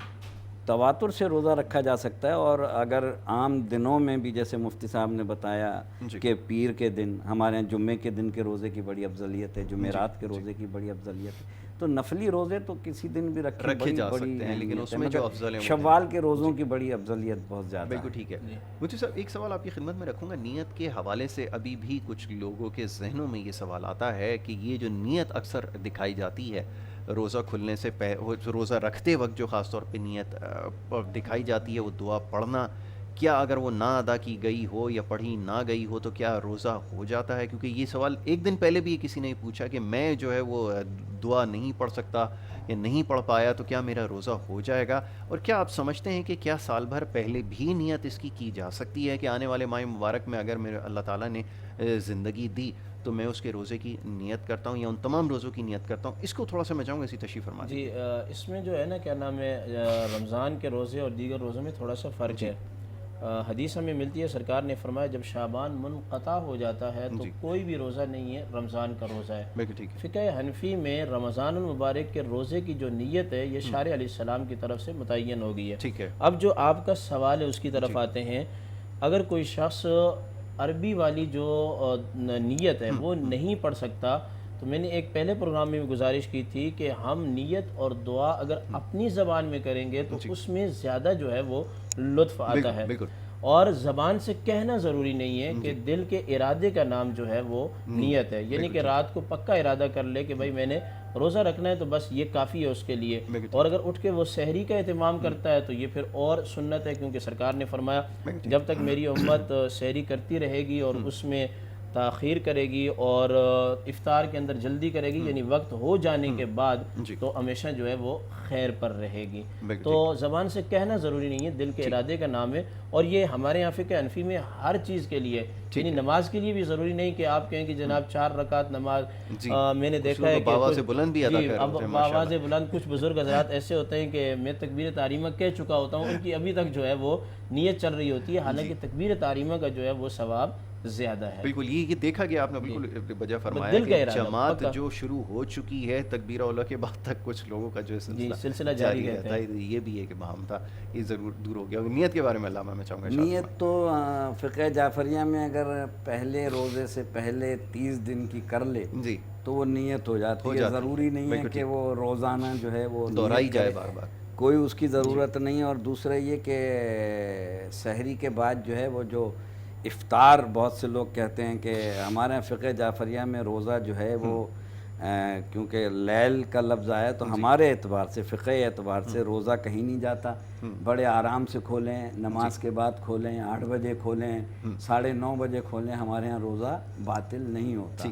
تواتر سے روزہ رکھا جا سکتا ہے، اور اگر عام دنوں میں بھی جیسے مفتی صاحب نے بتایا کہ پیر کے دن، ہمارے یہاں جمعے کے دن کے روزے کی بڑی افضلیت ہے، جمعرات کے روزے کی بڑی افضلیت ہے، تو نفلی روزے تو کسی دن بھی رکھے جا سکتے ہیں، لیکن اس میں جو افضل ہیں شوال کے روزوں کی بڑی افضلیت بہت زیادہ ہے۔ بالکل ٹھیک ہے۔ مجھے صاحب ایک سوال آپ کی خدمت میں رکھوں گا، نیت کے حوالے سے ابھی بھی کچھ لوگوں کے ذہنوں میں یہ سوال آتا ہے کہ یہ جو نیت اکثر دکھائی جاتی ہے روزہ کھلنے سے روزہ رکھتے وقت، جو خاص طور پہ نیت دکھائی جاتی ہے وہ دعا پڑھنا، کیا اگر وہ نہ ادا کی گئی ہو یا پڑھی نہ گئی ہو تو کیا روزہ ہو جاتا ہے؟ کیونکہ یہ سوال ایک دن پہلے بھی کسی نے پوچھا کہ میں جو ہے وہ دعا نہیں پڑھ سکتا یا نہیں پڑھ پایا تو کیا میرا روزہ ہو جائے گا؟ اور کیا آپ سمجھتے ہیں کہ کیا سال بھر پہلے بھی نیت اس کی جا سکتی ہے کہ آنے والے ماہ مبارک میں اگر میرے اللہ تعالیٰ نے زندگی دی تو میں اس کے روزے کی نیت کرتا ہوں یا ان تمام روزوں کی نیت کرتا ہوں؟ اس کو تھوڑا سا میں چاہوں گا اسی تشریح فرما دیں۔ جی اس میں جو ہے نا کیا نام ہے، رمضان کے روزے اور دیگر روزوں میں تھوڑا سا فرق ہے۔ حدیث ہمیں ملتی ہے، سرکار نے فرمایا جب شعبان منقطع ہو جاتا ہے تو کوئی بھی روزہ نہیں ہے، رمضان کا روزہ ہے۔ فقہ حنفی میں رمضان المبارک کے روزے کی جو نیت ہے یہ شارع علیہ السلام کی طرف سے متعین ہو گئی ہے۔ اب جو آپ کا سوال ہے اس کی طرف آتے ہیں، اگر کوئی شخص عربی والی جو نیت ہے وہ نہیں پڑھ سکتا، تو میں نے ایک پہلے پروگرام میں بھی گزارش کی تھی کہ ہم نیت اور دعا اگر اپنی زبان میں کریں گے تو اس میں زیادہ جو ہے وہ لطف آتا ہے، اور زبان سے کہنا ضروری نہیں ہے کہ دل کے ارادے کا نام جو ہے وہ نیت ہے، یعنی کہ رات کو پکا ارادہ کر لے کہ بھائی میں نے روزہ رکھنا ہے تو بس یہ کافی ہے اس کے لیے، اور اگر اٹھ کے وہ سحری کا اہتمام کرتا ہے تو یہ پھر اور سنت ہے، کیونکہ سرکار نے فرمایا جب تک میری امت سحری کرتی رہے گی اور اس میں تاخیر کرے گی اور افطار کے اندر جلدی کرے گی، یعنی وقت ہو جانے کے بعد، تو ہمیشہ جو ہے وہ خیر پر رہے گی۔ تو زبان سے کہنا ضروری نہیں ہے، دل کے ارادے کا نام ہے، اور یہ ہمارے یہاں فقہ حنفی میں ہر چیز کے لیے، یعنی نماز کے لیے بھی ضروری نہیں کہ آپ کہیں کہ جناب 4 رکعت نماز، میں نے دیکھا ہے کہ آواز بلند بھی ادا کر اب آواز بلند کچھ بزرگ حضرات ایسے ہوتے ہیں کہ میں تکبیر تحریمہ کہہ چکا ہوتا ہوں، ان کی ابھی تک جو ہے وہ نیت چل رہی ہوتی ہے، حالانکہ تکبیر تحریمہ کا جو ہے وہ ثواب زیادہ ہے۔ بالکل یہ دیکھا گیا، آپ نے بالکل بجا فرمایا کہ جماعت جو شروع ہو چکی ہے تکبیر اولیٰ کے بعد تک کچھ لوگوں کا جو سلسلہ جاری رہتا ہے، یہ بھی ایک بہام تھا، یہ ضرور دور ہو گیا۔ نیت کے بارے میں علامہ میں چاہوں گا۔ نیت تو فقہ جعفریہ میں اگر پہلے روزے سے پہلے 30 دن کی کر لے تو وہ نیت ہو جاتی ہے، ضروری نہیں ہے کہ وہ روزانہ جو ہے وہ دہرائی جائے بار بار، کوئی اس کی ضرورت نہیں ہے۔ اور دوسرا یہ کہ سحری کے بعد جو ہے وہ جو افطار، بہت سے لوگ کہتے ہیں کہ ہمارے فقہ جعفریہ میں روزہ جو ہے وہ کیونکہ لیل کا لفظ آیا تو ہمارے اعتبار سے، فقہ اعتبار سے روزہ کہیں نہیں جاتا، بڑے آرام سے کھولیں، نماز کے بعد کھولیں، 8 بجے کھولیں، 9:30 بجے کھولیں، ہمارے ہاں روزہ باطل نہیں ہوتا۔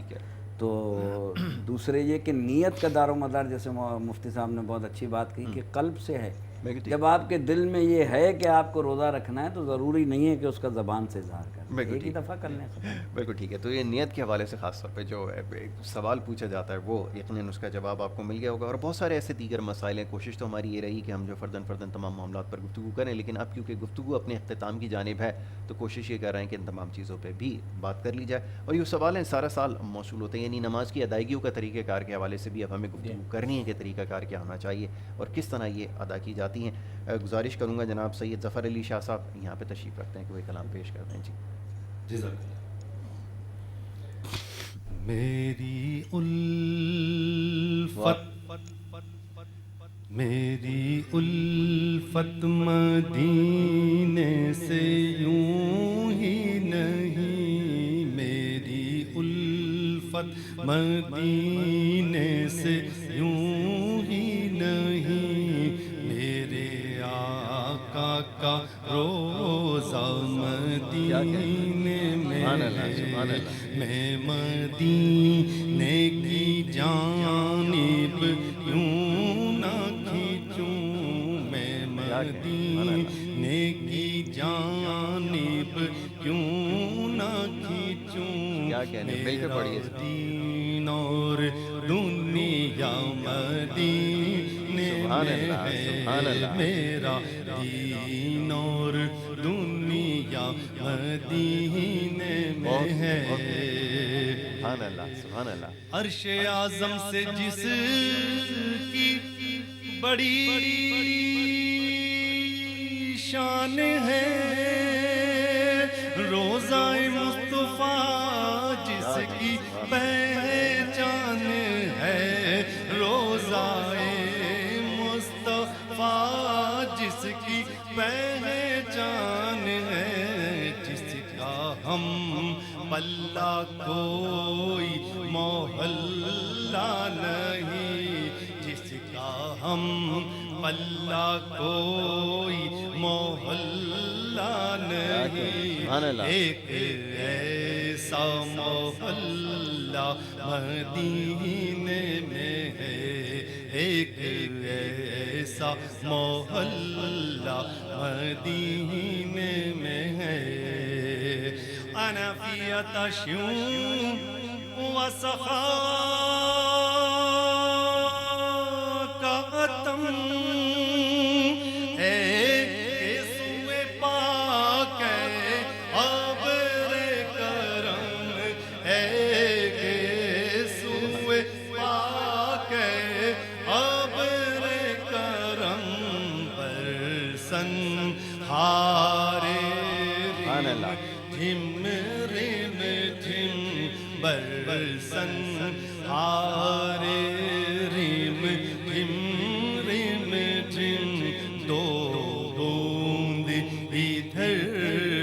تو دوسرے یہ کہ نیت کا دار و مدار، جیسے مفتی صاحب نے بہت اچھی بات کہی کہ قلب سے ہے، جب آپ کے دل میں یہ ہے کہ آپ کو روزہ رکھنا ہے تو ضروری نہیں ہے کہ اس کا زبان سے اظہار کریں، ایک ہی دفعہ کرنے سے۔ بالکل ٹھیک ہے۔ تو یہ نیت کے حوالے سے خاص طور پہ جو سوال پوچھا جاتا ہے وہ یقیناً اس کا جواب آپ کو مل گیا ہوگا، اور بہت سارے ایسے دیگر مسائل ہیں۔ کوشش تو ہماری یہ رہی کہ ہم جو فرداً تمام معاملات پر گفتگو کریں، لیکن اب کیونکہ گفتگو اپنے اختتام کی جانب ہے تو کوشش یہ کر رہے ہیں کہ ان تمام چیزوں پہ بھی بات کر لی جائے، اور یہ سوال ہیں سارا سال موصول ہوتے ہیں، یعنی نماز کی ادائیگیوں کا طریقہ کار کے حوالے سے بھی اب ہمیں گفتگو کرنی ہے کہ طریقہ کار کیا ہونا چاہیے اور کس طرح یہ ادا کی جاتی ہیں۔ گزارش کروں گا جناب سید ظفر علی شاہ صاحب یہاں پہ تشریف رکھتے ہیں کہ وہ کلام پیش کرتے ہیں۔ جی میری الفت مدینے سے یوں ہی نہیں، میری الفت مدینے سے یوں ہی نہیں، میرے آقا کا روزہ مدینے میں ہے، میں مدینے کی جانب یوں نہ کھینچوں، میں مدینے کی جانب کیوں نہ کھینچوں، میرا دین اور دنیا مدینے میں ہے، میرا دین اور دنیا مدینے میں ہے۔ سبحان اللہ، سبحان اللہ۔ عرش اعظم سے جس کی بڑی شان ہے روزہ مصطفیٰ جس کی پہچان ہے روزہ مصطفیٰ جس کی پہچان ہے جس کا ہم پلہ کوئی محلہ نہیں جس کا ہم پلہ کوئی محلہ نہیں ایک ایسا محلہ مدینے میں ہے ایک ایسا محلہ مدینے میں ہے انا فی عطش وسخاء کا عتم ہے سوئے پاک ابر کرم ہے سوئے پاک ابر کرم برسن ہارے جھم رم جھم برسن ہارے رم جھم رم جھم دو بوند ادھر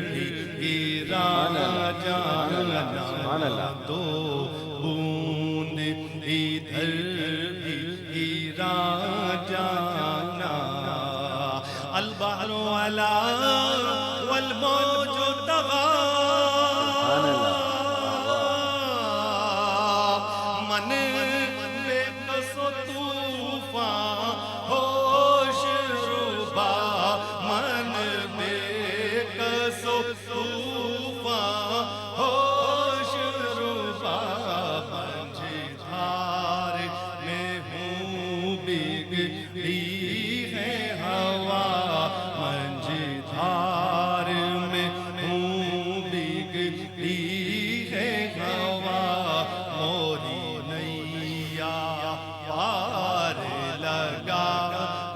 بھی گرا جانا دو بوند ادھر بھی گرا جانا البحر علا والموج طغى من بے قص و طوفان ہوش ربا من بے قص و طوفان ہوش ربا مجھار میں ہوں بگڑی ہے ہوا مجھار میں ہوں بگڑی ہے ہوا موری نیا پار لگا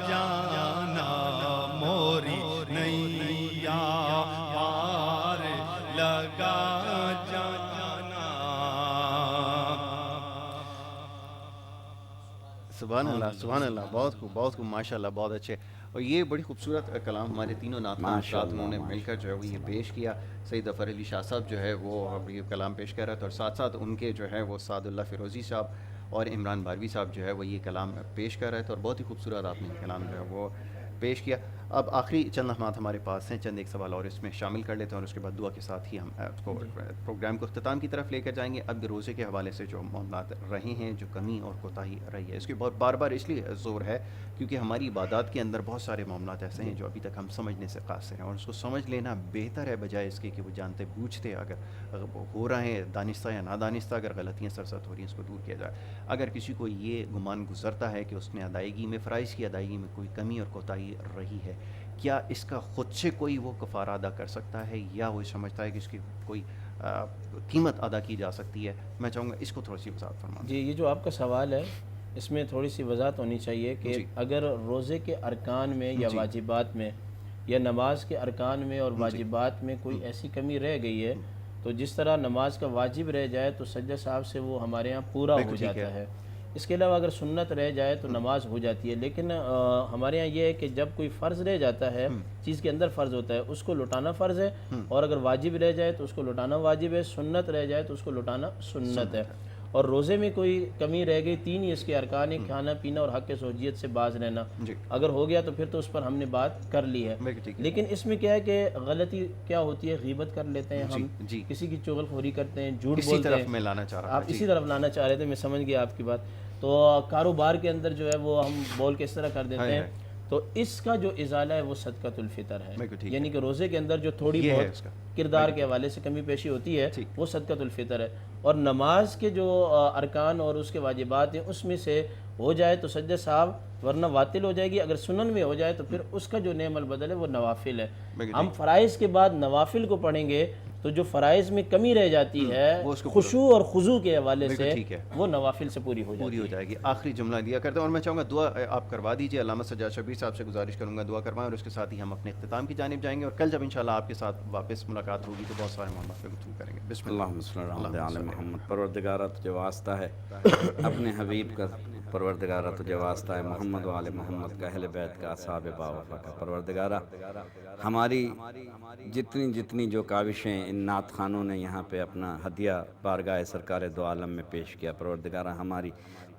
جانا موری نیا پار لگا جانا سبحان اللہ سبحان اللہ، بہت خوب ماشاء اللہ، بہت اچھے. اور یہ بڑی خوبصورت کلام ہمارے تینوں نعت حضرات انہوں نے مل کر جو ہے وہ یہ پیش کیا. سید ظفر علی شاہ صاحب جو ہے وہ یہ کلام پیش کر رہے تھے اور ساتھ ساتھ ان کے جو ہے وہ سعد اللہ فیروزی صاحب اور عمران باروی صاحب جو ہے وہ یہ کلام پیش کر رہے تھے اور بہت ہی خوبصورت آپ نے یہ کلام جو ہے وہ پیش کیا. اب آخری چند لمحات ہمارے پاس ہیں، چند ایک سوال اور اس میں شامل کر لیتے ہیں اور اس کے بعد دعا کے ساتھ ہی ہم پروگرام کو اختتام کی طرف لے کر جائیں گے. اب روزے کے حوالے سے جو معاملات رہے ہیں، جو کمی اور کوتاہی رہی ہے، اس کے بہت بار بار اس لیے زور ہے کیونکہ ہماری عبادات کے اندر بہت سارے معاملات ایسے ہیں جو ابھی تک ہم سمجھنے سے قاصر ہیں اور اس کو سمجھ لینا بہتر ہے بجائے اس کے کہ وہ جانتے بوجھتے اگر ہو رہے ہیں دانستہ یا نادانستہ اگر غلطیاں سرزد ہو رہی ہیں اس کو دور کیا جائے. اگر کسی کو یہ گمان گزرتا ہے کہ اس نے ادائیگی میں فرائض کی ادائیگی میں کوئی کمی اور کوتاہی رہی ہے، کیا اس کا خود سے کوئی وہ کفارہ ادا کر سکتا ہے یا وہ سمجھتا ہے کہ اس کی کوئی قیمت ادا کی جا سکتی ہے؟ میں چاہوں گا اس کو تھوڑی سی وضاحت فرمائیں. جی، یہ جو آپ کا سوال ہے اس میں تھوڑی سی وضاحت ہونی چاہیے کہ اگر روزے کے ارکان میں یا واجبات میں یا نماز کے ارکان میں اور واجبات میں کوئی ایسی کمی رہ گئی ہے تو جس طرح نماز کا واجب رہ جائے تو سجدہ صاحب سے وہ ہمارے ہاں پورا ہو جاتا ہے. اس کے علاوہ اگر سنت رہ جائے تو نماز ہو جاتی ہے. لیکن ہمارے ہاں یہ ہے کہ جب کوئی فرض رہ جاتا ہے، چیز کے اندر فرض ہوتا ہے، اس کو لوٹانا فرض ہے، اور اگر واجب رہ جائے تو اس کو لوٹانا واجب ہے، سنت رہ جائے تو اس کو لوٹانا سنت ہے. اور روزے میں کوئی کمی رہ گئی، 3 ہی اس کے ارکان ہیں، کھانا پینا اور حق زوجیت سے باز رہنا. اگر ہو گیا تو پھر تو اس پر ہم نے بات کر لی ہے. لیکن اس میں کیا ہے کہ غلطی کیا ہوتی ہے، غیبت کر لیتے ہیں ہم، کسی کی چغل خوری کرتے ہیں، جھوٹ بولتے ہیں. آپ اسی طرف لانا چاہ رہے تھے، میں سمجھ گیا آپ کی بات. تو کاروبار کے اندر جو ہے وہ ہم بول کے اس طرح کر دیتے ہیں، تو اس کا جو ازالہ ہے وہ صدقۃ الفطر ہے. یعنی کہ روزے کے اندر جو تھوڑی بہت کردار کے حوالے سے کمی پیشی ہوتی ہے وہ صدقۃ الفطر ہے. اور نماز کے جو ارکان اور اس کے واجبات ہیں اس میں سے ہو جائے تو سجدہ صاحب، ورنہ باطل ہو جائے گی. اگر سنن میں ہو جائے تو پھر اس کا جو نعم البدل ہے وہ نوافل ہے. ہم فرائض کے بعد نوافل کو پڑھیں گے تو جو فرائض میں کمی رہ جاتی ہے خشوع اور خضوع کے حوالے سے وہ نوافل سے پوری ہو جائے گی. آخری جملہ دیا کرتے ہیں اور میں چاہوں گا دعا آپ کروا دیجیے. علامہ سجاد شبیر صاحب سے گزارش کروں گا دعا کروائیں اور اس کے ساتھ ہی ہم اپنے اختتام کی جانب جائیں گے اور کل جب انشاءاللہ آپ کے ساتھ واپس ملاقات ہوگی تو بہت سارے معاملات پہ گفتگو کریں گے. بسم اللہ. اللہم صلی اللہ علیہ محمد. پروردگارہ تجھے واسطہ ہے اپنے حبیب کا، پروردگارہ تجھے واسطہ ہے محمد و آل محمد کا، اہل بیت کا، اصحاب باوفا کا. پروردگارہ ہماری جتنی جو کاوشیں ان نعت خانوں نے یہاں پہ اپنا ہدیہ بارگاہ سرکار دو عالم میں پیش کیا، پروردگارہ ہماری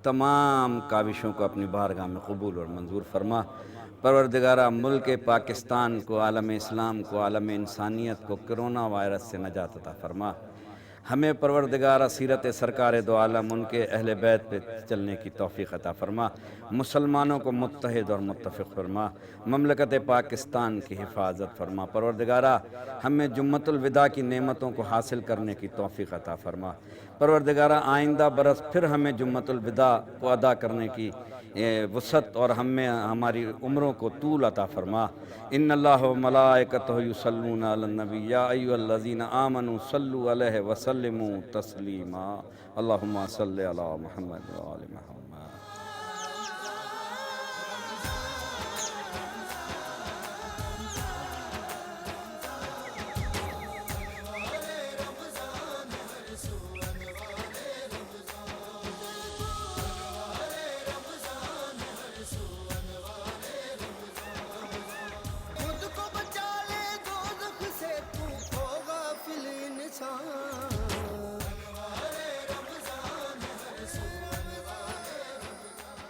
تمام کاوشوں کو اپنی بارگاہ میں قبول اور منظور فرما. پروردگارہ ملک پاکستان کو، عالم اسلام کو، عالم انسانیت کو کرونا وائرس سے نجات عطا فرما. ہمیں پروردگارہ سیرت سرکار دو عالم ان کے اہل بیت پہ چلنے کی توفیق عطا فرما. مسلمانوں کو متحد اور متفق فرما. مملکت پاکستان کی حفاظت فرما. پروردگارہ ہمیں جمعۃ الوداع کی نعمتوں کو حاصل کرنے کی توفیق عطا فرما. پروردگارہ آئندہ برس پھر ہمیں جمعۃ الوداع کو ادا کرنے کی وسعت اور ہماری عمروں کو طول عطا فرما. ان اللہ و ملائکتہ یصلون علی النبی یا ایھا الذین آمنوا صلوا علیہ وسلموا تسلیما. اللہم صل علی محمد و آل محمد.